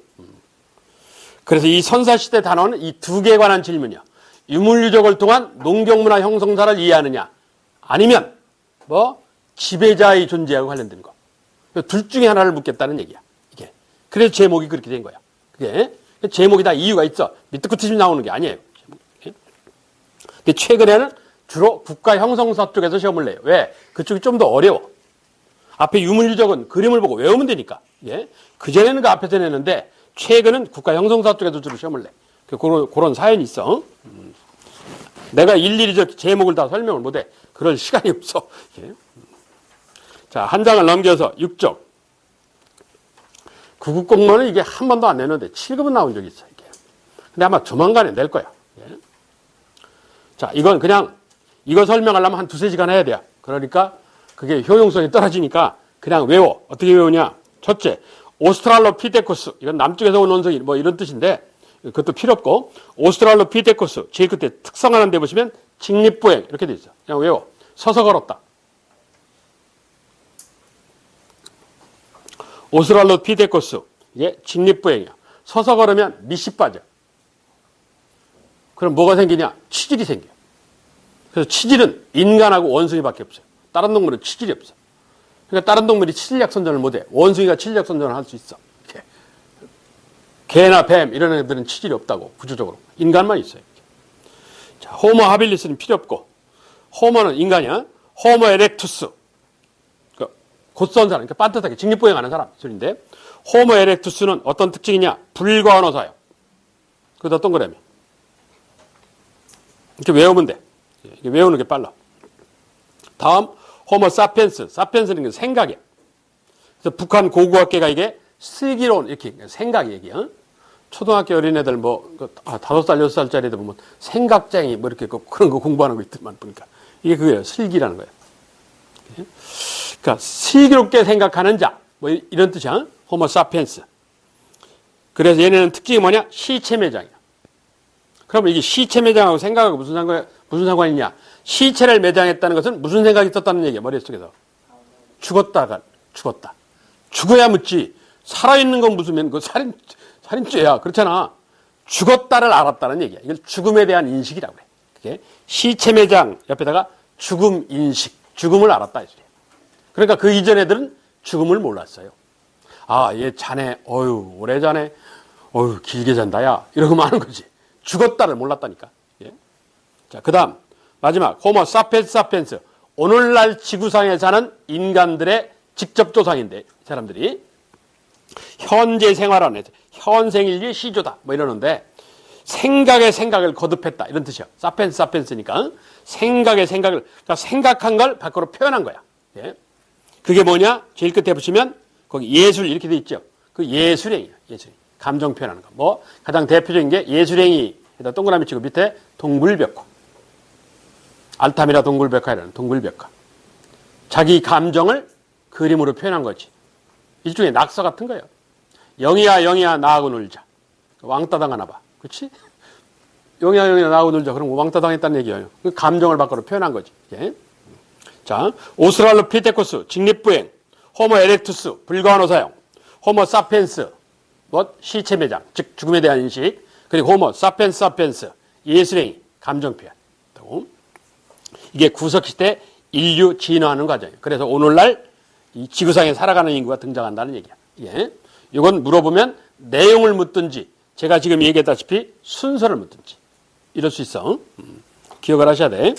그래서 이 선사시대 단어는 이 두 개에 관한 질문이야. 유물유적을 통한 농경문화 형성사를 이해하느냐 아니면 지배자의 존재하고 관련된 거. 둘 중에 하나를 묻겠다는 얘기야. 이게. 그래서 제목이 그렇게 된 거야. 그게 제목이 다 이유가 있어. 밑에 끝이 나오는 게 아니에요. 근데 최근에는 주로 국가 형성사 쪽에서 시험을 내요. 왜? 그쪽이 좀 더 어려워. 앞에 유물유적은 그림을 보고 외우면 되니까. 예? 그전에는 그 앞에서 내는데 최근은 국가 형성사 쪽에서 주로 시험을 내. 그런 사연이 있어. 내가 일일이 저 제목을 다 설명을 못해. 그럴 시간이 없어. 예? 자, 한 장을 넘겨서 6쪽. 9급 공무원은 이게 한 번도 안 내는데 7급은 나온 적이 있어. 이게. 근데 아마 조만간에 낼 거야. 예? 자, 이건 그냥 이거 설명하려면 한 두세 시간 해야 돼요. 그러니까 그게 효용성이 떨어지니까 그냥 외워. 어떻게 외우냐? 첫째, 오스트랄로피테쿠스. 이건 남쪽에서 온 원숭이 뭐 이런 뜻인데 그것도 필요 없고, 오스트랄로피테쿠스 제일 끝에 특성하는 데 보시면 직립보행 이렇게 돼 있어. 그냥 외워. 서서 걸었다. 오스트랄로피테쿠스 이게 직립보행이야. 서서 걸으면 밑이 빠져. 그럼 뭐가 생기냐? 치질이 생겨. 그래서 치질은 인간하고 원숭이밖에 없어요. 다른 동물은 치질이 없어. 그러니까 다른 동물이 치질약 선전을 못해. 원숭이가 치질약 선전을 할 수 있어. 이렇게. 개나 뱀 이런 애들은 치질이 없다고. 구조적으로. 인간만 있어요. 자, 호모 하빌리스는 필요 없고, 호모는 인간이야. 호모 에렉투스. 곧선 사람, 그러니까 반듯하게 직립보행하는 사람 소리인데, 호모 에렉투스는 어떤 특징이냐? 불과언어사요. 그다 동그라미. 이렇게 외우면 돼. 이렇게 외우는 게 빨라. 다음, 호모 사피엔스. 사피엔스는 생각이야. 그래서 북한 고고학계가 이게 슬기로운, 이렇게 생각 얘기야. 초등학교 어린애들 뭐, 5살, 6살짜리 애들 보면 생각쟁이 뭐 이렇게 그런 거 공부하는 거 있더만 보니까. 이게 그거예요. 슬기라는 거예요. 그러니까 슬기롭게 생각하는 자. 뭐 이런 뜻이야. 호모 사피엔스. 그래서 얘네는 특징이 뭐냐? 시체 매장이야. 그럼 이게 시체 매장하고 생각하고 무슨 상관이냐? 시체를 매장했다는 것은 무슨 생각이 있었다는 얘기야, 머릿속에서. 죽었다. 죽어야 묻지. 살아있는 건 묻으면 그거 살인죄야. 그렇잖아. 죽었다를 알았다는 얘기야. 이걸 죽음에 대한 인식이라고 그래. 그게 시체 매장 옆에다가 죽음 인식. 죽음을 알았다. 이 소리야. 그러니까 그 이전 애들은 죽음을 몰랐어요. 아, 얘 자네, 오래 자네, 길게 잔다, 야. 이러고 마는 거지. 죽었다를 몰랐다니까. 예? 자, 그 다음, 마지막, 호모 사피엔스. 오늘날 지구상에 사는 인간들의 직접 조상인데, 이 사람들이. 현재 생활 안에서, 현생인류의 시조다. 뭐 이러는데, 생각의 생각을 거듭했다. 이런 뜻이야. 사피엔스니까. 생각의 생각을, 그러니까 생각한 걸 밖으로 표현한 거야. 예? 그게 뭐냐? 제일 끝에 보시면, 거기 예술 이렇게 돼 있죠. 그 예술행위야. 예술행위. 감정 표현하는 거. 뭐 가장 대표적인 게 예술행위에다 동그라미 치고 밑에 동굴벽화. 알타미라 동굴벽화라는 동굴벽화. 자기 감정을 그림으로 표현한 거지. 일종의 낙서 같은 거예요. 영희야 나하고 놀자. 왕따 당하나 봐. 그렇지? 영희야 나하고 놀자. 그럼 왕따 당했다는 얘기예요. 그 감정을 밖으로 표현한 거지. 예? 자, 오스트랄로피테쿠스 직립보행, 호모 에렉투스 불가언어 사용, 호모 사피엔스 시체 매장, 즉 죽음에 대한 인식, 그리고 호모 사피엔스 예술행위, 감정 표현. 이게 구석시대 인류 진화하는 과정이에요. 그래서 오늘날 이 지구상에 살아가는 인구가 등장한다는 얘기야. 예. 이건 물어보면 내용을 묻든지, 제가 지금 얘기했다시피 순서를 묻든지 이럴 수 있어. 기억을 하셔야 돼.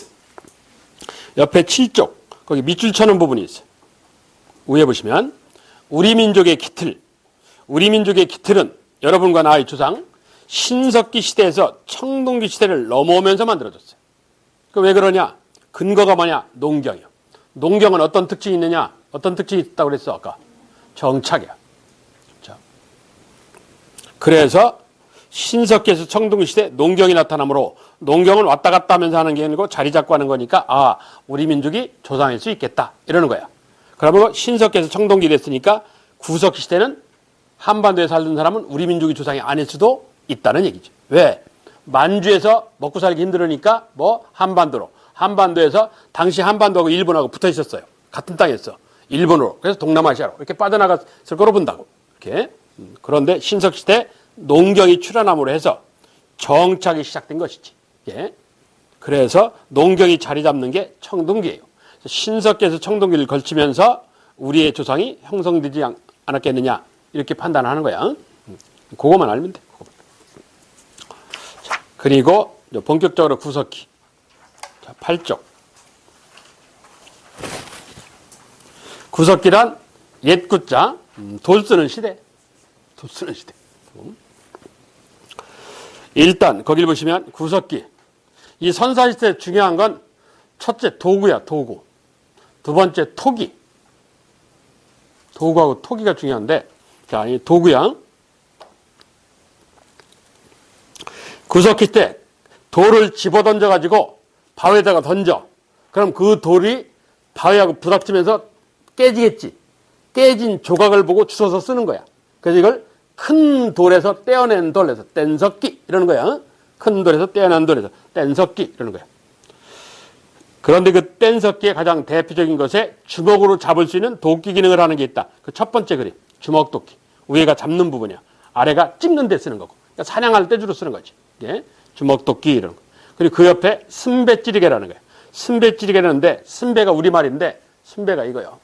옆에 7쪽 거기 밑줄 쳐놓은 부분이 있어요. 위에 보시면 우리 민족의 기틀은 여러분과 나의 조상 신석기 시대에서 청동기 시대를 넘어오면서 만들어졌어요. 그 왜 그러냐? 근거가 뭐냐? 농경이요. 농경은 어떤 특징이 있느냐? 어떤 특징이 있다고 그랬어 아까? 정착이야. 자, 그래서 신석기에서 청동기 시대 농경이 나타나므로 농경은 왔다 갔다 하면서 하는 게 아니고 자리 잡고 하는 거니까 우리 민족이 조상일 수 있겠다 이러는 거야. 그러면 신석기에서 청동기 됐으니까 구석기 시대는 한반도에 살던 사람은 우리 민족이 조상이 아닐 수도 있다는 얘기죠. 왜? 만주에서 먹고 살기 힘들으니까 한반도에서 당시 한반도하고 일본하고 붙어 있었어요. 같은 땅이었어. 일본으로. 그래서 동남아시아로 이렇게 빠져나갔을 거로 본다고. 이렇게. 그런데 신석시대 농경이 출현함으로 해서 정착이 시작된 것이지. 예. 그래서 농경이 자리 잡는 게 청동기예요. 신석기에서 청동기를 걸치면서 우리의 조상이 형성되지 않았겠느냐 이렇게 판단하는 거야. 그거만 알면 돼. 자, 그리고 본격적으로 구석기. 자, 8쪽. 구석기란 옛 구자, 돌 쓰는 시대. 일단 거기를 보시면 구석기. 이 선사시대 중요한 건 첫째 도구야, 도구. 두 번째 토기. 도구하고 토기가 중요한데, 자, 이 도구야. 구석기 때 돌을 집어 던져가지고 바위에다가 던져. 그럼 그 돌이 바위하고 부닥치면서 깨지겠지. 깨진 조각을 보고 주워서 쓰는 거야. 그래서 이걸 큰 돌에서 떼어낸 돌에서 뗀석기 이러는 거야. 큰 돌에서 떼어낸 돌에서 뗀석기 이러는 거야. 그런데 그 뗀석기의 가장 대표적인 것에 주먹으로 잡을 수 있는 도끼 기능을 하는 게 있다. 그 첫 번째 그림, 주먹도끼. 위에가 잡는 부분이야. 아래가 찝는 데 쓰는 거고. 그러니까 사냥할 때 주로 쓰는 거지. 예? 주먹도끼 이런 거. 그리고 그 옆에 순배찌르개라는 거야. 순배찌르개라는데 순배가 우리말인데 순배가 이거요.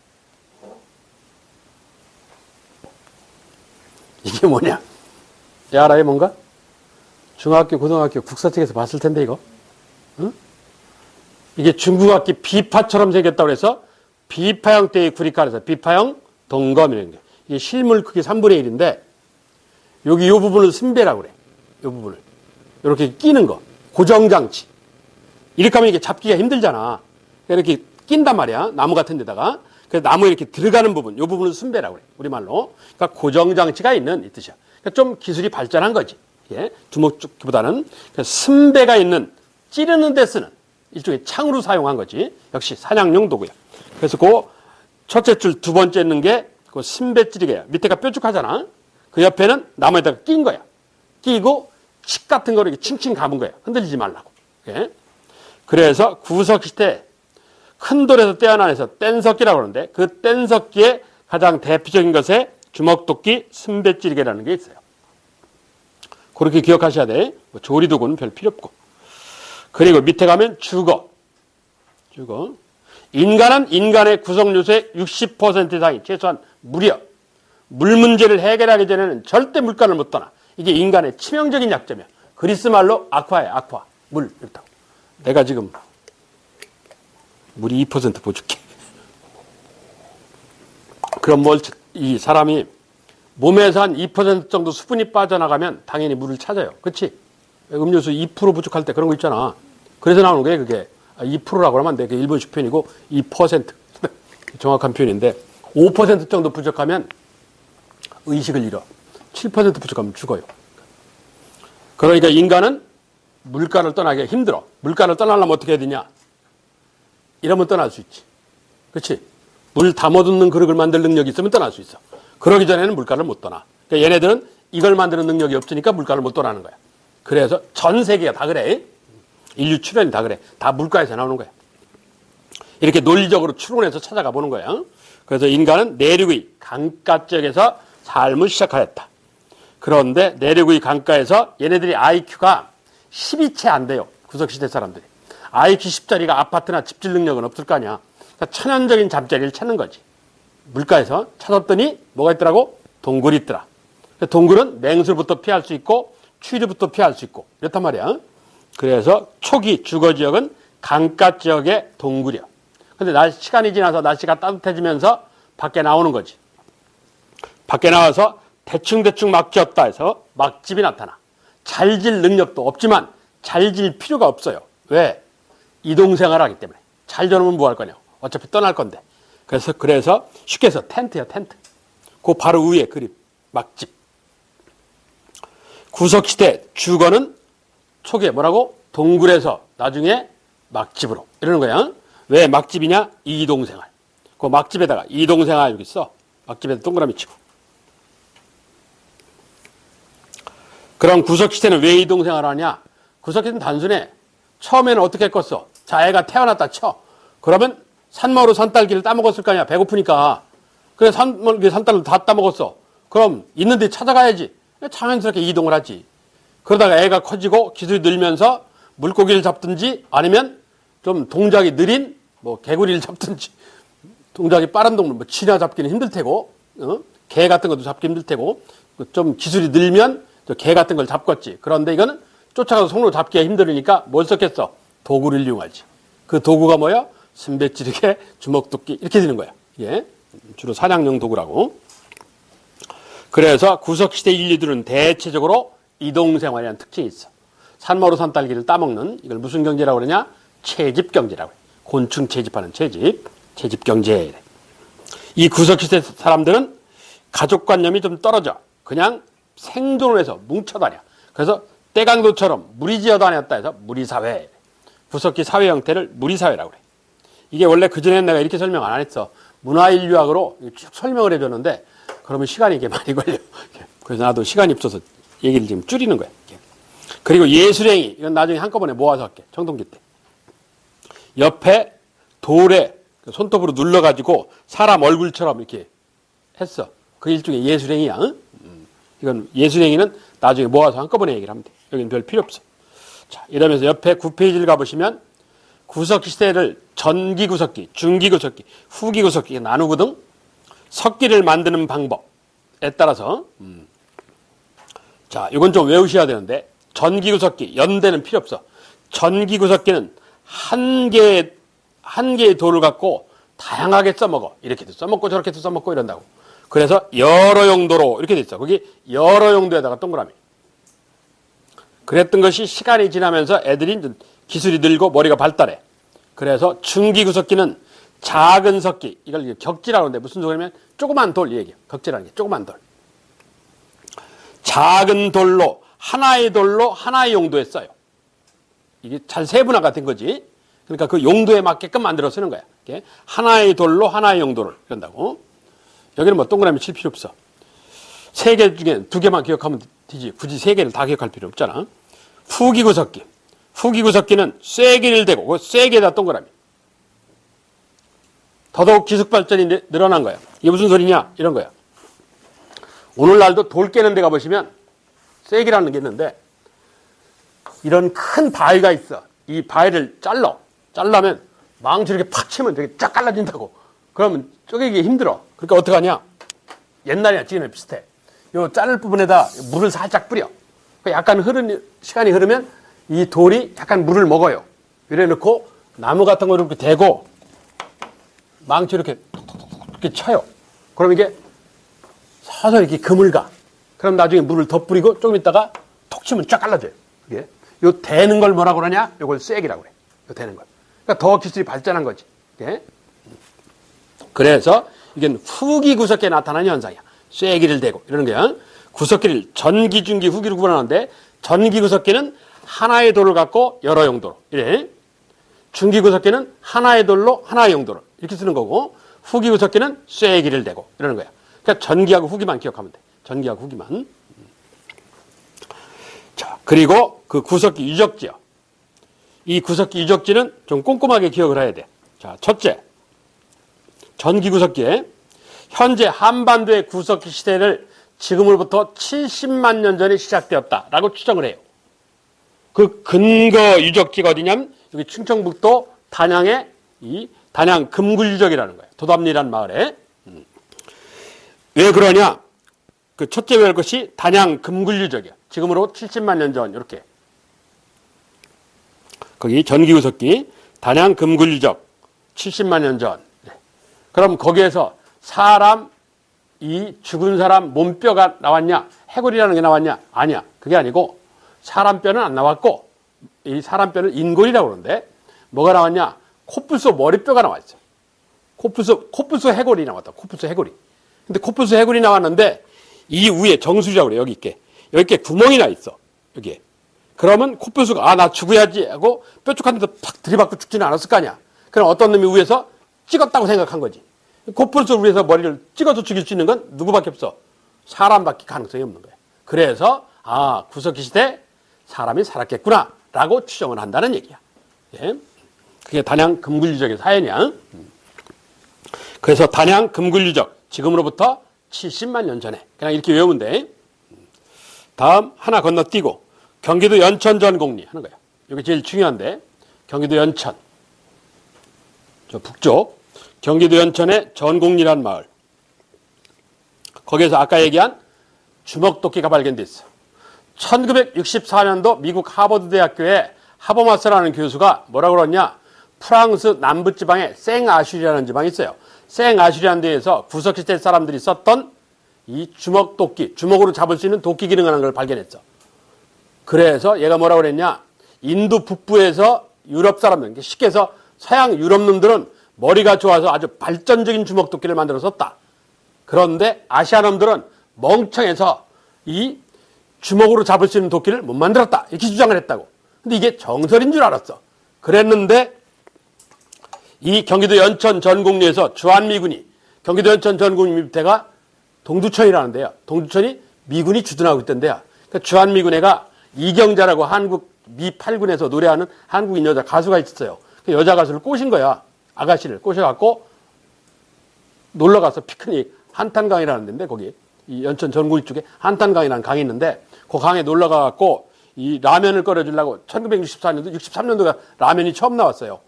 이게 뭐냐? 알아요, 뭔가? 중학교, 고등학교 국사책에서 봤을 텐데, 이거. 응? 이게 중국악기 비파처럼 생겼다고 해서 비파 형태의 구리칼에서 비파형 동검이라는 게. 이게 실물 크기 3분의 1인데, 여기 이 부분을 순배라고 그래. 이 부분을. 이렇게 끼는 거. 고정장치. 이렇게 하면 이게 잡기가 힘들잖아. 이렇게 낀단 말이야. 나무 같은 데다가. 그래서 나무에 이렇게 들어가는 부분, 이 부분을 순배라고 그래. 우리말로. 그러니까 고정장치가 있는 이 뜻이야. 그러니까 좀 기술이 발전한 거지. 예? 주먹보다는. 순배가 있는, 찌르는 데 쓰는 일종의 창으로 사용한 거지. 역시 사냥용 도구야. 그래서 그 첫째 줄 두 번째 있는 게 그 순배 찌르개야. 밑에가 뾰족하잖아. 그 옆에는 나무에다가 낀 거야. 끼고 칡 같은 거를 이렇게 칭칭 감은 거야. 흔들리지 말라고. 예? 그래서 구석시대 큰 돌에서 떼어나내서 뗀석기라고 하는데 그 뗀석기의 가장 대표적인 것에 주먹도끼, 순배찌르개라는 게 있어요. 그렇게 기억하셔야 돼. 뭐 조리도구는 별 필요 없고. 그리고 밑에 가면 주거. 인간은 인간의 구성요소의 60% 이상이 최소한 물이요. 물 문제를 해결하기 전에는 절대 물가를 못 떠나. 이게 인간의 치명적인 약점이야. 그리스 말로 아쿠아야, 아쿠아. 물. 이렇다고. 내가 지금 물이 2% 보줄게. 그럼 이 사람이 몸에서 한 2% 정도 수분이 빠져나가면 당연히 물을 찾아요. 그렇지? 음료수 2% 부족할 때 그런 거 있잖아. 그래서 나오는 거예요, 그게. 2%라고 하면 안 돼. 그게 일본식 표현이고 2%. 정확한 표현인데 5% 정도 부족하면 의식을 잃어. 7% 부족하면 죽어요. 그러니까 인간은 물가를 떠나기가 힘들어. 물가를 떠나려면 어떻게 해야 되냐? 이러면 떠날 수 있지. 그렇지? 물 담아두는 그릇을 만들 능력이 있으면 떠날 수 있어. 그러기 전에는 물가를 못 떠나. 그러니까 얘네들은 이걸 만드는 능력이 없으니까 물가를 못 떠나는 거야. 그래서 전 세계가 다 그래. 인류 출현이 다 그래. 다 물가에서 나오는 거야. 이렇게 논리적으로 추론해서 찾아가 보는 거야. 그래서 인간은 내륙의 강가 지역에서 삶을 시작하였다. 그런데 내륙의 강가에서 얘네들이 IQ가 10이 채 안 돼요. 구석시대 사람들이. IQ 10짜리가 아파트나 집질 능력은 없을 거 아니야. 그러니까 천연적인 잠자리를 찾는 거지. 물가에서 찾았더니 뭐가 있더라고? 동굴이 있더라. 동굴은 맹수로부터 피할 수 있고 추위로부터 피할 수 있고 이렇단 말이야. 그래서 초기 주거 지역은 강가 지역의 동굴이야. 근데 시간이 지나서 날씨가 따뜻해지면서 밖에 나오는 거지. 밖에 나와서 대충 막 지었다 해서 막집이 나타나. 잘 질 능력도 없지만 잘 질 필요가 없어요. 왜? 이동생활을 하기 때문에. 잘 지어놓으면 뭐 할 거냐? 어차피 떠날 건데. 그래서 쉽게 해서 텐트야, 텐트. 그 바로 위에 그림. 막집. 구석시대 주거는 초기에 뭐라고? 동굴에서 나중에 막집으로. 이러는 거야. 왜 막집이냐? 이동생활. 그 막집에다가 이동생활 여기 있어. 막집에다 동그라미 치고. 그럼 구석시대는 왜 이동생활을 하냐? 구석시대는 단순해. 처음에는 어떻게 했겠어? 자, 애가 태어났다 쳐. 그러면 산마루 산딸기를 따먹었을 거 아니야. 배고프니까. 그래, 산딸을 다 따먹었어. 그럼 있는 데 찾아가야지. 자연스럽게 이동을 하지. 그러다가 애가 커지고 기술이 늘면서 물고기를 잡든지 아니면 좀 동작이 느린 개구리를 잡든지 동작이 빠른 동물, 쥐나 잡기는 힘들 테고, 개 같은 것도 잡기 힘들 테고, 좀 기술이 늘면 개 같은 걸 잡겠지. 그런데 이거는 쫓아가서 손으로 잡기가 힘들으니까 뭘 썼겠어? 도구를 이용하지. 그 도구가 뭐야? 순배찌르개, 주먹도끼 이렇게 되는 거야. 예, 주로 사냥용 도구라고. 그래서 구석시대 인류들은 대체적으로 이동생활이라는 특징이 있어. 산마루 산딸기를 따먹는 이걸 무슨 경제라고 그러냐? 채집경제라고 해. 곤충 채집하는 채집경제. 이 구석시대 사람들은 가족관념이 좀 떨어져. 그냥 생존을 해서 뭉쳐다녀. 그래서 때강도처럼 무리지어 다녔다 해서 무리사회. 구석기 사회 형태를 무리사회라고 그래. 이게 원래 그전에 내가 이렇게 설명 안 했어. 문화인류학으로 쭉 설명을 해줬는데 그러면 시간이 이게 많이 걸려. 그래서 나도 시간이 없어서 얘기를 지금 줄이는 거야. 그리고 예술행위, 이건 나중에 한꺼번에 모아서 할게. 청동기 때. 옆에 돌에 손톱으로 눌러가지고 사람 얼굴처럼 이렇게 했어. 그 일종의 예술행위야. 응? 이건 예술행위는 나중에 모아서 한꺼번에 얘기를 하면 돼. 여기는 별 필요 없어. 자, 이러면서 옆에 9페이지를 가보시면 구석기 시대를 전기구석기, 중기구석기, 후기구석기 나누거든. 석기를 만드는 방법에 따라서 자, 이건 좀 외우셔야 되는데 전기구석기, 연대는 필요 없어. 전기구석기는 한 개의 돌을 갖고 다양하게 써먹어. 이렇게도 써먹고 저렇게도 써먹고 이런다고. 그래서 여러 용도로 이렇게 돼 있어. 거기 여러 용도에다가 동그라미. 그랬던 것이 시간이 지나면서 애들이 기술이 늘고 머리가 발달해. 그래서 중기구석기는 작은 석기, 이걸 격지라고 하는데 무슨 소리냐면 조그만 돌 얘기해요. 격지라는 게 조그만 돌. 작은 돌로 하나의 돌로 하나의 용도에 써요. 이게 잘 세분화가 된 거지. 그러니까 그 용도에 맞게끔 만들어 쓰는 거야. 이렇게 하나의 돌로 하나의 용도를 이런다고. 여기는 뭐 동그라미 칠 필요 없어. 3개 중에 2개만 기억하면 되지. 굳이 3개를 다 기억할 필요 없잖아. 후기구석기. 후기구석기는 쐐기를 대고 그 쐐기에다 동그라미. 더더욱 기술발전이 늘어난 거야. 이게 무슨 소리냐? 이런 거야. 오늘날도 돌 깨는 데 가보시면 쐐기라는 게 있는데 이런 큰 바위가 있어. 이 바위를 잘라면 망치 이렇게 팍 치면 되게 쫙 갈라진다고. 그러면 쪼개기 힘들어. 그러니까 어떻게 하냐? 옛날이나 지금이나 비슷해. 요 자를 부분에다 물을 살짝 뿌려. 약간 시간이 흐르면 이 돌이 약간 물을 먹어요. 이래 놓고 나무 같은 거 이렇게 대고 망치 이렇게 쳐요. 그럼 이게 서서히 이렇게 그물가. 그럼 나중에 물을 더 뿌리고 조금 있다가 톡 치면 쫙 갈라져요. 이게. 요 대는 걸 뭐라고 그러냐? 요걸 쐐기라고 그래. 요 대는 걸. 그러니까 더 기술이 발전한 거지. 이게. 그래서 이건 후기 구석기에 나타나는 현상이야. 쐐기를 대고 이러는 거야. 구석기를 전기, 중기, 후기로 구분하는데 전기 구석기는 하나의 돌을 갖고 여러 용도로 이래. 중기 구석기는 하나의 돌로 하나의 용도로 이렇게 쓰는 거고 후기 구석기는 쐐기를 대고 이러는 거야. 그러니까 전기하고 후기만 기억하면 돼. 전기하고 후기만. 자, 그리고 그 구석기 유적지요. 이 구석기 유적지는 좀 꼼꼼하게 기억을 해야 돼. 자, 첫째. 전기 구석기에 현재 한반도의 구석기 시대를 지금으로부터 70만 년 전에 시작되었다라고 추정을 해요. 그 근거 유적지가 어디냐면 여기 충청북도 단양의 이 단양 금굴유적이라는 거예요. 도담리라는 마을에. 왜 그러냐? 그 첫째 외울 것이 단양 금굴유적이야. 지금으로 70만 년 전 이렇게. 거기 전기구석기 단양 금굴유적 70만 년 전. 그럼 거기에서 이 죽은 사람 몸뼈가 나왔냐? 해골이라는 게 나왔냐? 아니야. 그게 아니고 사람 뼈는 안 나왔고 이 사람 뼈는 인골이라고 그러는데 뭐가 나왔냐? 코뿔소 머리뼈가 나왔어요. 코뿔소 해골이 나왔다. 코뿔소 해골이. 근데 코뿔소 해골이 나왔는데 이 위에 정수리라고 그래. 여기 있게 구멍이 나 있어. 여기에. 그러면 코뿔소가 나 죽어야지 하고 뾰족한 데도 팍 들이받고 죽지는 않았을 거 아니야. 그럼 어떤 놈이 위에서 찍었다고 생각한 거지. 코뿔소를 위해서 머리를 찍어서 죽일 수 있는 건 누구밖에 없어. 사람밖에 가능성이 없는 거야. 그래서 구석기 시대 사람이 살았겠구나 라고 추정을 한다는 얘기야. 예? 그게 단양 금굴유적의 사연이야. 그래서 단양 금굴유적 지금으로부터 70만 년 전에 그냥 이렇게 외우면 돼. 다음 하나 건너뛰고 경기도 연천 전곡리 하는 거야. 이게 제일 중요한데 경기도 연천 저 북쪽 경기도 연천의 전곡리라는 마을. 거기에서 아까 얘기한 주먹도끼가 발견됐어. 1964년도 미국 하버드 대학교의 하버마스라는 교수가 뭐라고 그러냐? 프랑스 남부지방에 생아슈리라는 지방이 있어요. 생아슈리라는 데에서 구석기 시대 사람들이 썼던 이 주먹도끼, 주먹으로 잡을 수 있는 도끼 기능하는 걸 발견했어. 그래서 얘가 뭐라고 그랬냐? 인도 북부에서 유럽 사람들, 쉽게 해서 서양 유럽 놈들은 머리가 좋아서 아주 발전적인 주먹도끼를 만들어 썼다. 그런데 아시아 놈들은 멍청해서 이 주먹으로 잡을 수 있는 도끼를 못 만들었다. 이렇게 주장을 했다고. 근데 이게 정설인 줄 알았어. 그랬는데 이 경기도 연천 전곡리에서 주한미군이 경기도 연천 전곡리 밑에가 동두천이라는 데요. 동두천이 미군이 주둔하고 있던 데야. 그러니까 주한미군애가 이경자라고 한국 미 8군에서 노래하는 한국인 여자 가수가 있었어요. 그 여자 가수를 꼬신 거야. 아가씨를 꼬셔갖고 놀러가서 피크닉 한탄강이라는 데인데 거기 이 연천 전곡리 쪽에 한탄강이라는 강이 있는데 그 강에 놀러가갖고 이 라면을 끓여주려고 1964년도 63년도가 라면이 처음 나왔어요.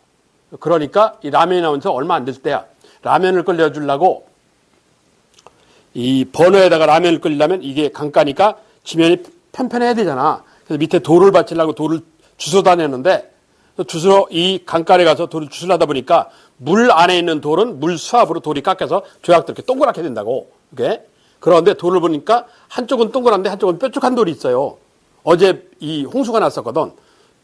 그러니까 이 라면이 나오면서 얼마 안 됐을 때야. 라면을 끓여주려고 이 버너에다가 라면을 끓이려면 이게 강가니까 지면이 편편해야 되잖아. 그래서 밑에 돌을 받치려고 돌을 주워 다녔는데 주스러 이 강가에 가서 돌을 주스려다 보니까 물 안에 있는 돌은 물 수압으로 돌이 깎여서 조약도 이렇게 동그랗게 된다고. 이게 그런데 돌을 보니까 한쪽은 동그란데 한쪽은 뾰족한 돌이 있어요. 어제 이 홍수가 났었거든.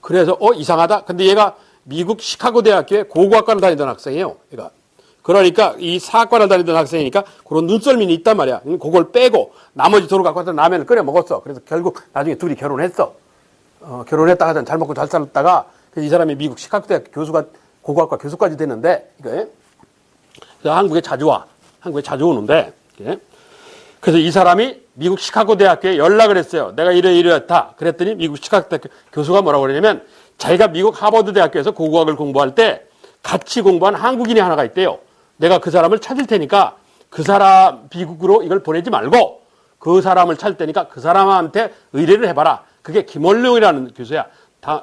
그래서 이상하다. 근데 얘가 미국 시카고 대학교에 고고학과를 다니던 학생이에요. 얘가. 그러니까 이 사학과를 다니던 학생이니까 그런 눈썰미는 있단 말이야. 그걸 빼고 나머지 돌을 갖고 와서 라면을 끓여 먹었어. 그래서 결국 나중에 둘이 결혼했어. 결혼했다가 잘 먹고 잘 살았다가 이 사람이 미국 시카고 대학 교수가 고고학과 교수까지 됐는데 이거 한국에 자주 와. 한국에 자주 오는데 그래서 이 사람이 미국 시카고 대학교에 연락을 했어요. 내가 이랬다. 그랬더니 미국 시카고 대학교 교수가 뭐라고 그러냐면 자기가 미국 하버드 대학교에서 고고학을 공부할 때 같이 공부한 한국인이 하나가 있대요. 내가 그 사람을 찾을 테니까 그 사람 미국으로 이걸 보내지 말고 그 사람을 찾을 테니까 그 사람한테 의뢰를 해봐라. 그게 김원룡이라는 교수야.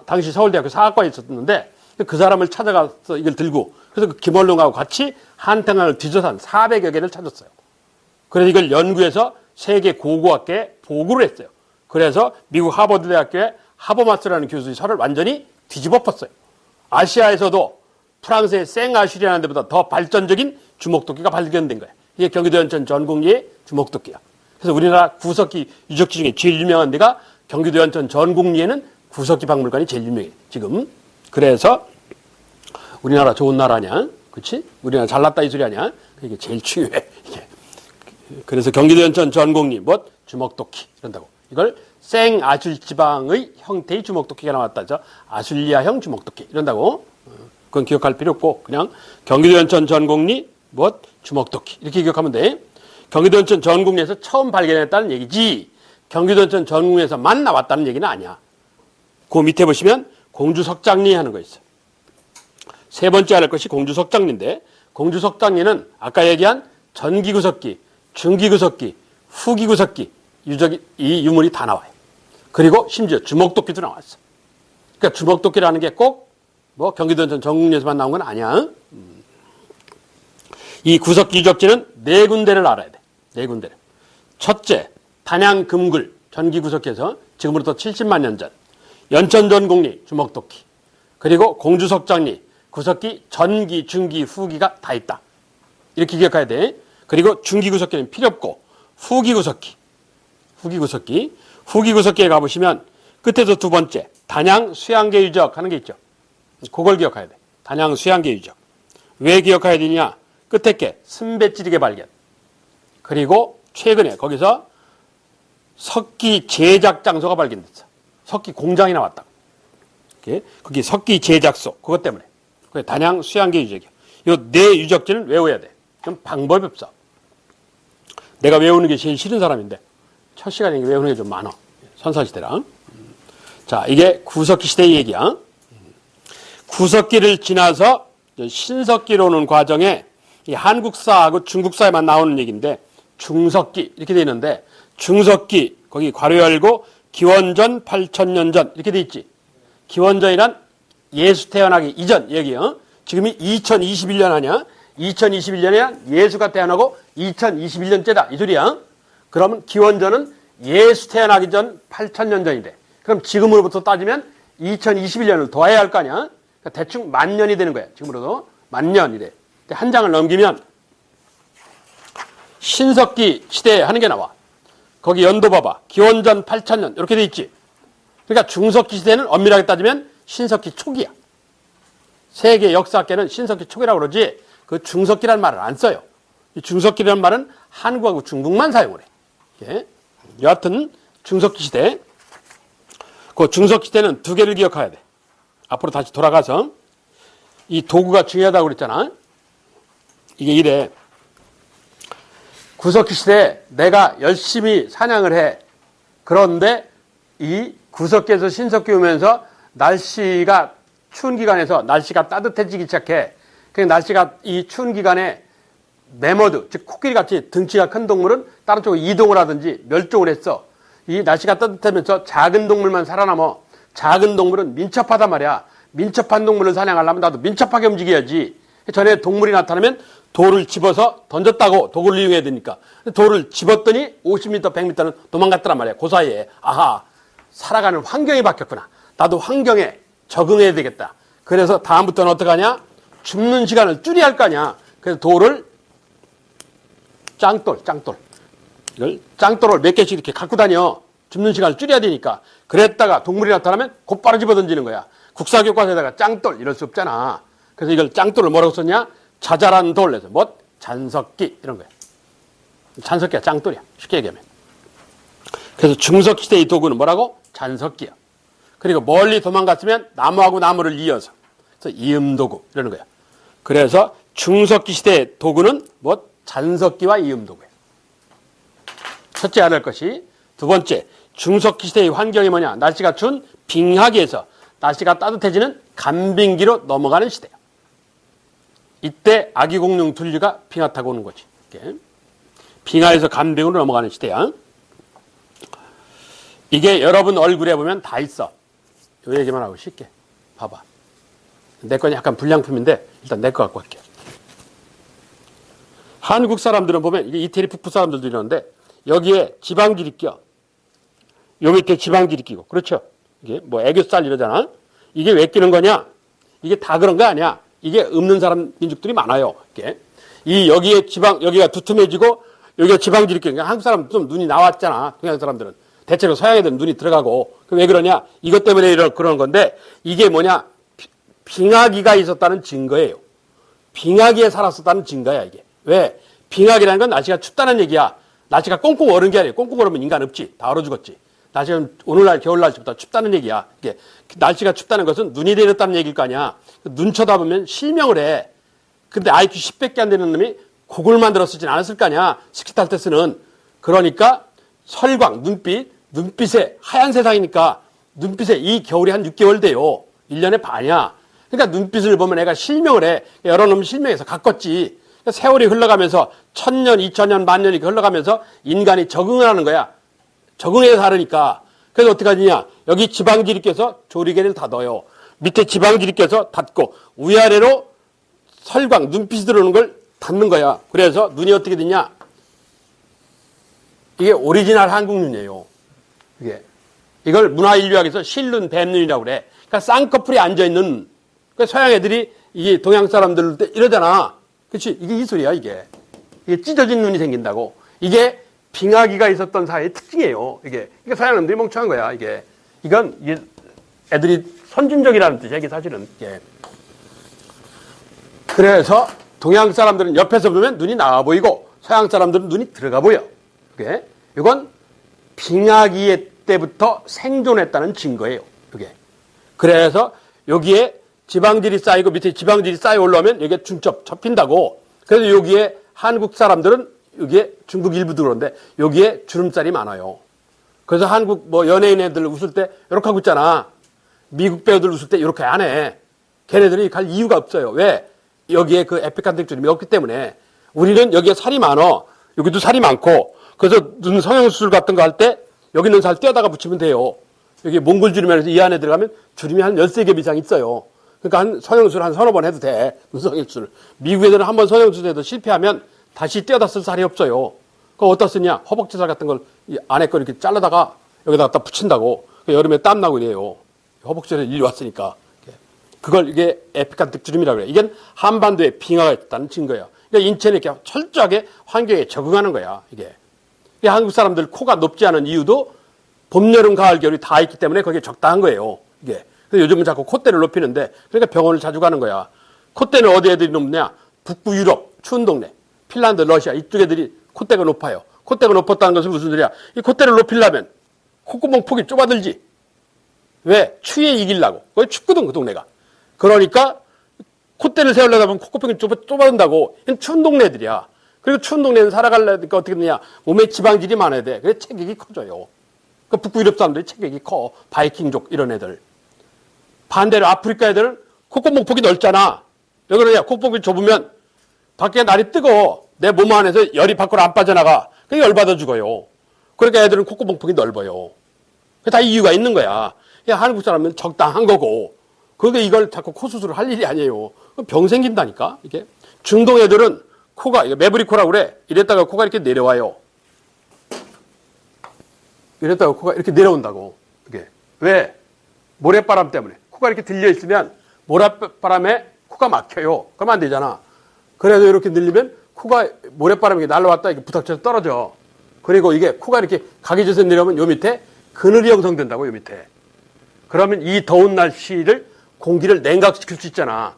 당시 서울대학교 사학과에 있었는데 그 사람을 찾아가서 이걸 들고 그래서 그 김원룡하고 같이 한탕을 뒤져서 한 400여 개를 찾았어요. 그래서 이걸 연구해서 세계 고고학계에 보고를 했어요. 그래서 미국 하버드 대학교에 하버마스라는 교수의 설을 완전히 뒤집어 엎었어요. 아시아에서도 프랑스의 생아슈리라는 데보다 더 발전적인 주목도끼가 발견된 거예요. 이게 경기도 연천 전곡리의 주목도끼야. 그래서 우리나라 구석기 유적지 중에 제일 유명한 데가 경기도 연천 전곡리에는 구석기 박물관이 제일 유명해. 지금. 그래서 우리나라 좋은 나라냐? 그렇지? 우리나라 잘났다 이 소리 아니야? 이게 제일 중요해. 이게. 그래서 경기도 연천 전곡리 주먹도끼 이런다고. 이걸 생아술지방의 형태의 주먹도끼가 나왔다죠. 아술리아형 주먹도끼 이런다고. 그건 기억할 필요 없고 그냥 경기도 연천 전곡리 주먹도끼 이렇게 기억하면 돼. 경기도 연천 전곡리에서 처음 발견했다는 얘기지 경기도 연천 전곡리에서만 나왔다는 얘기는 아니야. 그 밑에 보시면 공주석장리 하는 거 있어요. 세 번째 할 것이 공주석장리인데 공주석장리는 아까 얘기한 전기구석기, 중기구석기, 후기구석기 이 유물이 다 나와요. 그리고 심지어 주먹도끼도 나왔어. 그러니까 주먹도끼라는 게 꼭 경기도 연천 전곡리에서만 나온 건 아니야. 이 구석기 유적지는 네 군데를 알아야 돼. 네 군데를. 첫째, 단양금굴 전기구석기에서 지금으로부터 70만 년 전 연천 전곡리 주먹도끼 그리고 공주석장리 구석기 전기, 중기, 후기가 다 있다. 이렇게 기억해야 돼. 그리고 중기구석기는 필요 없고 후기구석기에 가보시면 끝에서 두 번째 단양 수양계 유적 하는 게 있죠. 그걸 기억해야 돼. 단양 수양계 유적. 왜 기억해야 되냐? 끝에 게 순배찌르개 발견. 그리고 최근에 거기서 석기 제작 장소가 발견됐어. 석기 공장이 나왔다. 거기 석기 제작소. 그것 때문에. 그게 단양 수양계 유적이야. 이 네 유적지를 외워야 돼. 좀 방법이 없어. 내가 외우는 게 제일 싫은 사람인데 첫 시간에 외우는 게 좀 많아. 선사시대랑. 자, 이게 구석기 시대의 얘기야. 구석기를 지나서 신석기로 오는 과정에 이 한국사하고 중국사에만 나오는 얘기인데 중석기 이렇게 돼 있는데 중석기 거기 괄호 열고 기원전 8,000년 전 이렇게 돼 있지. 기원전이란 예수 태어나기 이전 얘기요. 지금이 2021년 아니야? 2021년이야 예수가 태어나고 2021년째다 이 소리야. 그러면 기원전은 예수 태어나기 전 8,000년 전이래. 그럼 지금으로부터 따지면 2021년을 더해야 할 거 아니야? 그러니까 대충 10,000년이 되는 거야. 지금으로도 10,000년이래. 한 장을 넘기면 신석기 시대 하는 게 나와. 거기 연도 봐봐. 기원전 8,000년 이렇게 돼 있지. 그러니까 중석기 시대는 엄밀하게 따지면 신석기 초기야. 세계 역사학계는 신석기 초기라고 그러지 그 중석기라는 말을 안 써요. 이 중석기라는 말은 한국하고 중국만 사용을 해. 여하튼 중석기 시대. 그 중석기 시대는 두 개를 기억해야 돼. 앞으로 다시 돌아가서 이 도구가 중요하다고 그랬잖아. 이게 이래. 구석기 시대에 내가 열심히 사냥을 해. 그런데 이 구석기에서 신석기 오면서 날씨가 추운 기간에서 날씨가 따뜻해지기 시작해. 그 날씨가 이 추운 기간에 매머드, 즉 코끼리 같이 등치가 큰 동물은 다른 쪽으로 이동을 하든지 멸종을 했어. 이 날씨가 따뜻하면서 작은 동물만 살아남아. 작은 동물은 민첩하단 말이야. 민첩한 동물을 사냥하려면 나도 민첩하게 움직여야지. 전에 동물이 나타나면 돌을 집어서 던졌다고 도구를 이용해야 되니까. 돌을 집었더니 50m, 100m는 도망갔더란 말이야. 그 사이에 아하, 살아가는 환경이 바뀌었구나. 나도 환경에 적응해야 되겠다. 그래서 다음부터는 어떻게 하냐? 줍는 시간을 줄여야 할 거 아니야. 그래서 돌을 짱돌. 이걸 짱돌을 몇 개씩 이렇게 갖고 다녀. 줍는 시간을 줄여야 되니까. 그랬다가 동물이 나타나면 곧바로 집어 던지는 거야. 국사교과서에다가 짱돌 이럴 수 없잖아. 그래서 이걸 짱돌을 뭐라고 썼냐? 자잘한 돌. 해서 뭐? 잔석기 이런 거야. 잔석기가 짱돌이야. 쉽게 얘기하면. 그래서 중석시대의 도구는 뭐라고? 잔석기야. 그리고 멀리 도망갔으면 나무하고 나무를 이어서. 그래서 이음도구 이러는 거야. 그래서 중석기 시대의 도구는 뭐? 잔석기와 이음도구야. 첫째 알아야 할 것이. 두 번째, 중석기 시대의 환경이 뭐냐? 날씨가 추운 빙하기에서 날씨가 따뜻해지는 간빙기로 넘어가는 시대야. 이때 아기공룡 둘리가 빙하 타고 오는 거지. 이렇게. 빙하에서 간빙으로 넘어가는 시대야. 이게 여러분 얼굴에 보면 다 있어. 요 얘기만 하고 쉽게. 봐봐. 내 건 약간 불량품인데 일단 내 거 갖고 갈게. 한국 사람들은 보면 이게 이태리 북부 사람들도 이러는데 여기에 지방질이 껴. 요 밑에 지방질이 끼고. 그렇죠? 이게 뭐 애교살 이러잖아. 이게 왜 끼는 거냐? 이게 다 그런 거 아니야. 이게 없는 사람 민족들이 많아요. 이게. 여기에 여기가 두툼해지고 여기가 지방질이 끼는 거야. 한국 사람 좀 눈이 나왔잖아. 동양 사람들은. 대체로 서양 애들은 눈이 들어가고. 왜 그러냐? 이것 때문에 그런 건데 이게 뭐냐? 빙하기가 있었다는 증거예요. 빙하기에 살았었다는 증거야, 이게. 왜? 빙하기라는 건 날씨가 춥다는 얘기야. 날씨가 꽁꽁 얼은 게 아니에요. 꽁꽁 얼으면 인간 없지. 다 얼어 죽었지. 날씨가 오늘날 겨울 날씨보다 춥다는 얘기야. 이게 날씨가 춥다는 것은 눈이 내렸다는 얘기일 거 아니야. 눈 쳐다보면 실명을 해. 근데 IQ 10밖에 안 되는 놈이 고글만 들었을진 않았을 거 아니야. 스키 탈 때 쓰는. 그러니까 설광, 눈빛에 하얀 세상이니까 눈빛에 이 겨울이 한 6개월 돼요. 1년의 반이야. 그러니까 눈빛을 보면 애가 실명을 해. 여러 놈이 실명해서 가꿨지. 그러니까 세월이 흘러가면서 1000년, 2000년, 만년이 흘러가면서 인간이 적응을 하는 거야. 적응해서 살으니까. 그래서 어떻게 하느냐. 여기 지방질이 껴서 조리개를 닫아요. 밑에 지방질이 껴서 닫고 위아래로 설광, 눈빛이 들어오는 걸 닫는 거야. 그래서 눈이 어떻게 되냐. 이게 오리지널 한국 눈이에요. 이걸 문화인류학에서 실눈, 뱀눈이라고 그래. 그러니까 쌍꺼풀이 앉아있는, 그러니까 서양 애들이 이게 동양 사람들 이러잖아. 그렇지? 이게 이술이야, 이게. 이게 찢어진 눈이 생긴다고. 이게 빙하기가 있었던 사회의 특징이에요. 이게 서양 놈들이 멍청한 거야, 이게. 이건 애들이 선진적이라는 뜻이야, 이게 사실은. 이게. 그래서 동양 사람들은 옆에서 보면 눈이 나와 보이고 서양 사람들은 눈이 들어가 보여. 이건 빙하기 때부터 생존했다는 증거예요. 이게. 그래서 여기에 지방질이 쌓이고 밑에 지방질이 쌓여 올라오면 여기에 중첩 접힌다고. 그래서 여기에 한국 사람들은 여기에 중국 일부도 그런데 여기에 주름살이 많아요. 그래서 한국 뭐 연예인 애들 웃을 때 이렇게 하고 있잖아. 미국 배우들 웃을 때 이렇게 안 해. 걔네들이 갈 이유가 없어요. 왜? 여기에 그 에피칸틱 주름이 없기 때문에. 우리는 여기에 살이 많어. 여기도 살이 많고. 그래서 눈 성형수술 같은 거 할 때 여기 있는 살 떼어다가 붙이면 돼요. 여기 몽골 주름이라서 이 안에 들어가면 주름이 한 13겹 이상 있어요. 그러니까 한 성형수술 한 서너 번 해도 돼. 눈 성형수술. 미국 애들은 한 번 성형수술 해도 실패하면 다시 떼어다 쓸 살이 없어요. 그거 어디다 쓰냐? 허벅지살 같은 걸 이 안에 거 이렇게 잘라다가 여기다 갖다 붙인다고. 여름에 땀나고 이래요. 허벅지에서 일이 왔으니까. 그걸 이게 에피칸틱 주름이라고 그래. 이게 한반도에 빙하가 있다는 증거예요. 그러니까 인체는 이렇게 철저하게 환경에 적응하는 거야. 이게 한국 사람들 코가 높지 않은 이유도 봄, 여름, 가을, 겨울이 다 있기 때문에 그게 적당한 거예요. 이게. 그래서 요즘은 자꾸 콧대를 높이는데 그러니까 병원을 자주 가는 거야. 콧대는 어디 애들이 높냐? 북부 유럽, 추운 동네, 핀란드, 러시아 이쪽 애들이 콧대가 높아요. 콧대가 높았다는 것은 무슨 소리야? 이 콧대를 높이려면 콧구멍 폭이 좁아들지. 왜? 추위에 이기려고. 거기 춥거든 그 동네가. 그러니까 콧대를 세우려다 보면 콧구멍이 좁아진다고. 이건 추운 동네들이야. 그리고 추운 동네는 살아가려니까 어떻게 되냐. 몸에 지방질이 많아야 돼. 그래서 체격이 커져요. 그 북부 유럽 사람들이 체격이 커. 바이킹족 이런 애들. 반대로 아프리카 애들은 콧구멍폭이 넓잖아. 왜 그러냐. 콧구멍이 좁으면 밖에 날이 뜨거워. 내 몸 안에서 열이 밖으로 안 빠져나가. 그게 열받아 죽어요. 그러니까 애들은 콧구멍폭이 넓어요. 다 이유가 있는 거야. 한국 사람은 적당한 거고. 그게 이걸 자꾸 코 수술을 할 일이 아니에요. 병 생긴다니까, 이게. 중동 애들은 코가, 매부리 코라고 그래. 이랬다가 코가 이렇게 내려와요. 이랬다가 코가 이렇게 내려온다고. 이게. 왜? 모래바람 때문에. 코가 이렇게 들려있으면 모래바람에 코가 막혀요. 그러면 안 되잖아. 그래서 이렇게 늘리면 코가 모래바람이 날라왔다 이렇게 부탁쳐서 떨어져. 그리고 이게 코가 이렇게 각이 져서 내려오면 요 밑에 그늘이 형성된다고, 요 밑에. 그러면 이 더운 날씨를 공기를 냉각시킬 수 있잖아.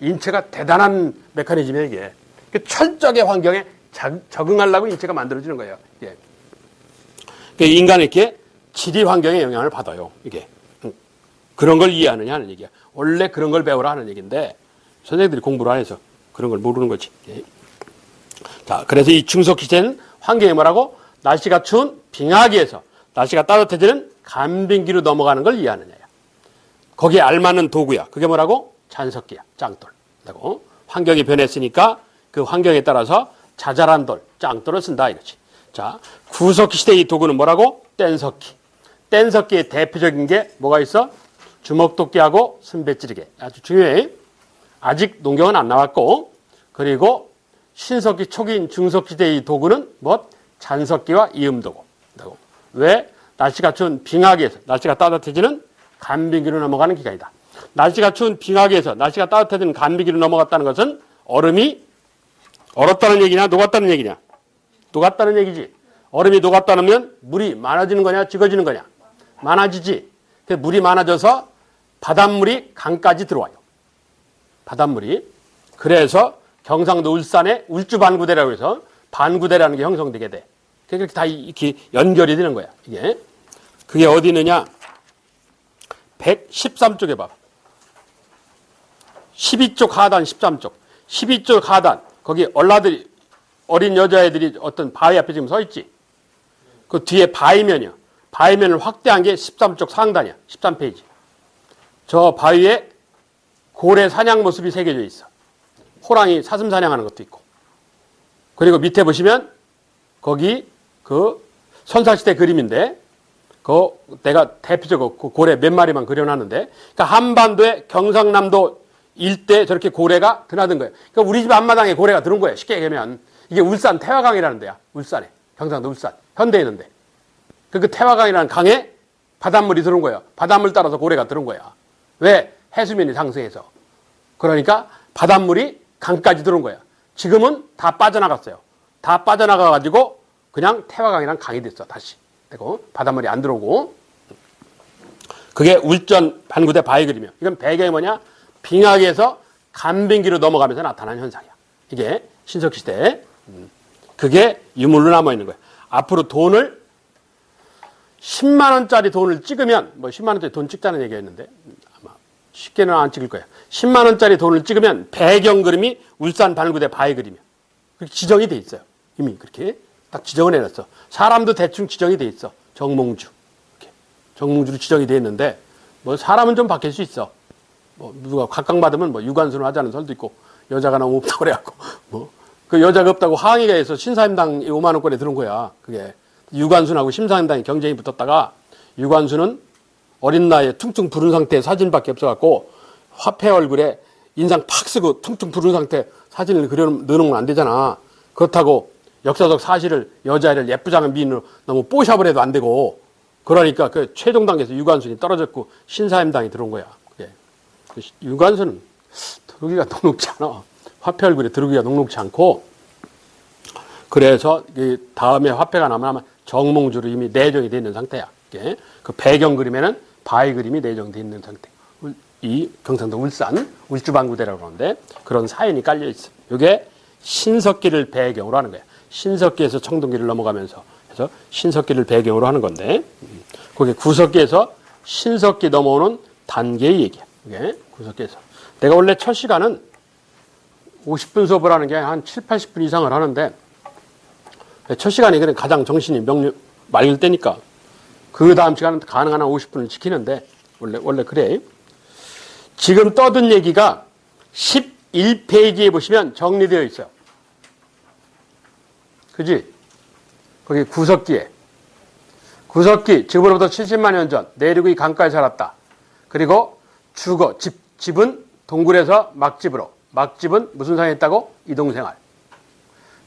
인체가 대단한 메커니즘이야, 이게. 철저하게 환경에 적응하려고 인체가 만들어지는 거예요, 이게. 인간이 이렇게 지리 환경에 영향을 받아요, 이게. 그런 걸 이해하느냐 하는 얘기야. 원래 그런 걸 배우라 하는 얘기인데, 선생님들이 공부를 안 해서 그런 걸 모르는 거지. 자, 그래서 이 중석시대는 환경이 뭐라고? 날씨가 추운 빙하기에서 날씨가 따뜻해지는 간빙기로 넘어가는 걸 이해하느냐야. 거기에 알맞는 도구야. 그게 뭐라고? 잔석기야. 짱돌. 환경이 변했으니까 그 환경에 따라서 자잘한 돌, 짱돌을 쓴다 이거지. 자, 구석기 시대의 이 도구는 뭐라고? 뗀석기. 뗀석기의 대표적인 게 뭐가 있어? 주먹도끼하고 순배찌르개. 아주 중요해. 아직 농경은 안 나왔고, 그리고 신석기 초기인 중석기 시대의 도구는 뭐? 잔석기와 이음도구. 왜? 날씨가 추운 빙하기에서 날씨가 따뜻해지는 간빙기로 넘어가는 기간이다. 날씨가 추운 빙하기에서 날씨가 따뜻해지는 간빙기로 넘어갔다는 것은 얼음이 얼었다는 얘기냐, 녹았다는 얘기냐? 녹았다는 얘기지. 얼음이 녹았다면 물이 많아지는 거냐, 적어지는 거냐? 많아지지. 물이 많아져서 바닷물이 강까지 들어와요. 바닷물이. 그래서 경상도 울산에 울주반구대라고 해서 반구대라는 게 형성되게 돼. 그렇게 다 이렇게 연결이 되는 거야, 이게. 그게 어디 있느냐? 113쪽에 봐봐. 12쪽 하단 13쪽. 12쪽 하단. 거기 얼라들이, 어린 여자애들이 어떤 바위 앞에 지금 서 있지? 그 뒤에 바위면이요. 바위면을 확대한 게 13쪽 상단이야. 13페이지. 저 바위에 고래 사냥 모습이 새겨져 있어. 호랑이 사슴 사냥하는 것도 있고. 그리고 밑에 보시면 거기 그 선사시대 그림인데 내가 대표적으로 그 고래 몇 마리만 그려놨는데, 그러니까 한반도의 경상남도 일대 저렇게 고래가 드나든 거예요. 그러니까 우리 집 앞마당에 고래가 들어온 거예요. 쉽게 얘기하면. 이게 울산 태화강이라는 데야. 울산에. 경상도 울산. 현대에 있는데. 그 태화강이라는 강에 바닷물이 들어온 거예요. 바닷물 따라서 고래가 들어온 거야. 왜? 해수면이 상승해서. 그러니까 바닷물이 강까지 들어온 거야. 지금은 다 빠져나갔어요. 다 빠져나가가지고 그냥 태화강이랑 강이 됐어. 다시. 되고 바닷물이 안 들어오고. 그게 울전 반구대 바위 그림이에요. 이건 배경이 뭐냐? 빙하기에서 간빙기로 넘어가면서 나타난 현상이야. 이게 신석시대. 그게 유물로 남아있는 거야. 앞으로 돈을 10만 원짜리 돈을 찍으면, 뭐 10만 원짜리 돈 찍자는 얘기였는데 아마 쉽게는 안 찍을 거야. 10만 원짜리 돈을 찍으면 배경 그림이 울산 반구대 바위 그림이야. 그렇게 지정이 돼 있어요. 이미 그렇게 딱 지정을 해놨어. 사람도 대충 지정이 돼 있어. 정몽주. 이렇게. 정몽주로 지정이 돼 있는데, 뭐 사람은 좀 바뀔 수 있어. 뭐 누가 각광받으면 뭐 유관순을 하자는 설도 있고, 여자가 너무 없다고 그래갖고, 뭐 그 여자가 없다고 항의가 해서 신사임당이 5만 원권에 들어온 거야. 그게 유관순하고 신사임당이 경쟁이 붙었다가, 유관순은 어린 나이에 퉁퉁 부른 상태의 사진밖에 없어갖고 화폐 얼굴에 인상 팍 쓰고 퉁퉁 부른 상태 사진을 넣어놓으면 안 되잖아. 그렇다고 역사적 사실을, 여자애를 예쁘장한 미인으로 너무 뽀샵을 해도 안 되고, 그러니까 그 최종 단계에서 유관순이 떨어졌고 신사임당이 들어온 거야. 그게. 유관순은 드루기가 녹록지 않아. 화폐 얼굴에 드루기가 녹록지 않고, 그래서 다음에 화폐가 나면 아마 정몽주로 이미 내정이 되어 있는 상태야. 이게. 그 배경 그림에는 바위 그림이 내정되어 있는 상태. 이 경상도 울산 울주반구대라고 그러는데 그런 사연이 깔려 있어. 이게 신석기를 배경으로 하는 거야. 신석기에서 청동기를 넘어가면서 해서 신석기를 배경으로 하는 건데, 그게 구석기에서 신석기 넘어오는 단계의 얘기야. 이게 구석기에서. 내가 원래 첫 시간은 50분 수업을 하는 게 한 7, 80분 이상을 하는데 첫 시간이 그냥 가장 정신이 맑을 때니까 그 다음 시간은 가능한 한 50분을 지키는데 원래 그래. 지금 떠든 얘기가 11페이지에 보시면 정리되어 있어요. 그지? 거기 구석기에. 구석기, 지금으로부터 70만 년 전 내륙의 강가에 살았다. 그리고 주거, 집은 동굴에서 막집으로. 막집은 무슨 상에 있다고? 이동생활.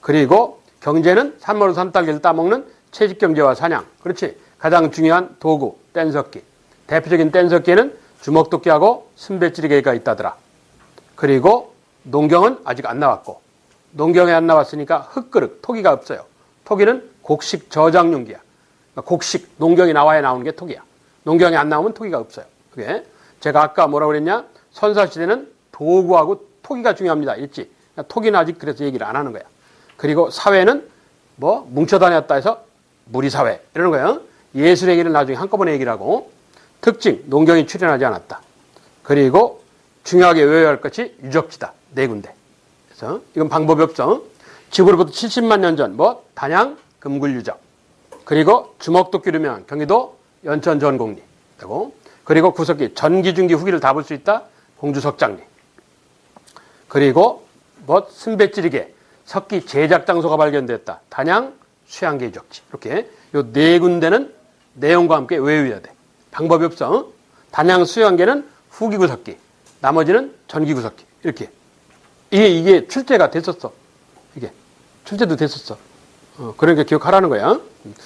그리고 경제는 산모로 산딸기를 따먹는 채집경제와 사냥. 그렇지. 가장 중요한 도구, 뗀석기. 대표적인 뗀석기에는 주먹도끼하고 순배찌개가 있다더라. 그리고 농경은 아직 안 나왔고, 농경에 안 나왔으니까 흙그릇, 토기가 없어요. 토기는 곡식 저장용기야. 그러니까 곡식, 농경이 나와야 나오는 게 토기야. 농경이 안 나오면 토기가 없어요. 그게 제가 아까 뭐라고 그랬냐? 선사시대는 도구하고 토기가 중요합니다. 있지. 그러니까 토기는 아직 그래서 얘기를 안 하는 거야. 그리고 사회는 뭐 뭉쳐다녔다 해서 무리사회 이러는 거예요. 예술 얘기를 나중에 한꺼번에 얘기를 하고, 특징, 농경이 출현하지 않았다. 그리고 중요하게 외워야 할 것이 유적지다. 4군데. 그래서 이건 방법이 없어. 지구로부터 70만 년 전 단양 금굴유적. 그리고 주먹도끼로 유명한 경기도 연천 전곡리. 그리고 구석기 전기중기 후기를 다 볼 수 있다. 공주석장리. 그리고 순배찌리개 석기 제작 장소가 발견됐다. 단양 수양계 유적지. 이렇게 요 4군데는 내용과 함께 외워야 돼. 방법이 없어. 단양 수양계는 후기구석기. 나머지는 전기구석기. 이렇게. 이게 출제가 됐었어. 이게. 출제도 됐었어. 그러니까 기억하라는 거야.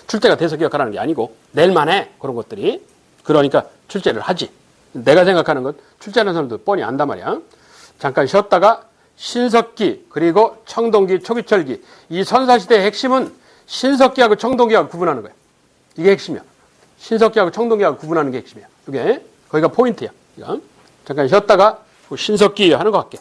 출제가 돼서 기억하라는 게 아니고, 낼만 해. 그런 것들이. 그러니까 출제를 하지. 내가 생각하는 건 출제하는 사람도 뻔히 안단 말이야. 잠깐 쉬었다가 신석기, 그리고 청동기, 초기철기. 이 선사시대의 핵심은 신석기하고 청동기하고 구분하는 거야. 이게 핵심이야. 신석기하고 청동기하고 구분하는 게 핵심이야. 이게 거기가 포인트야. 잠깐 쉬었다가 신석기 하는 거 할게.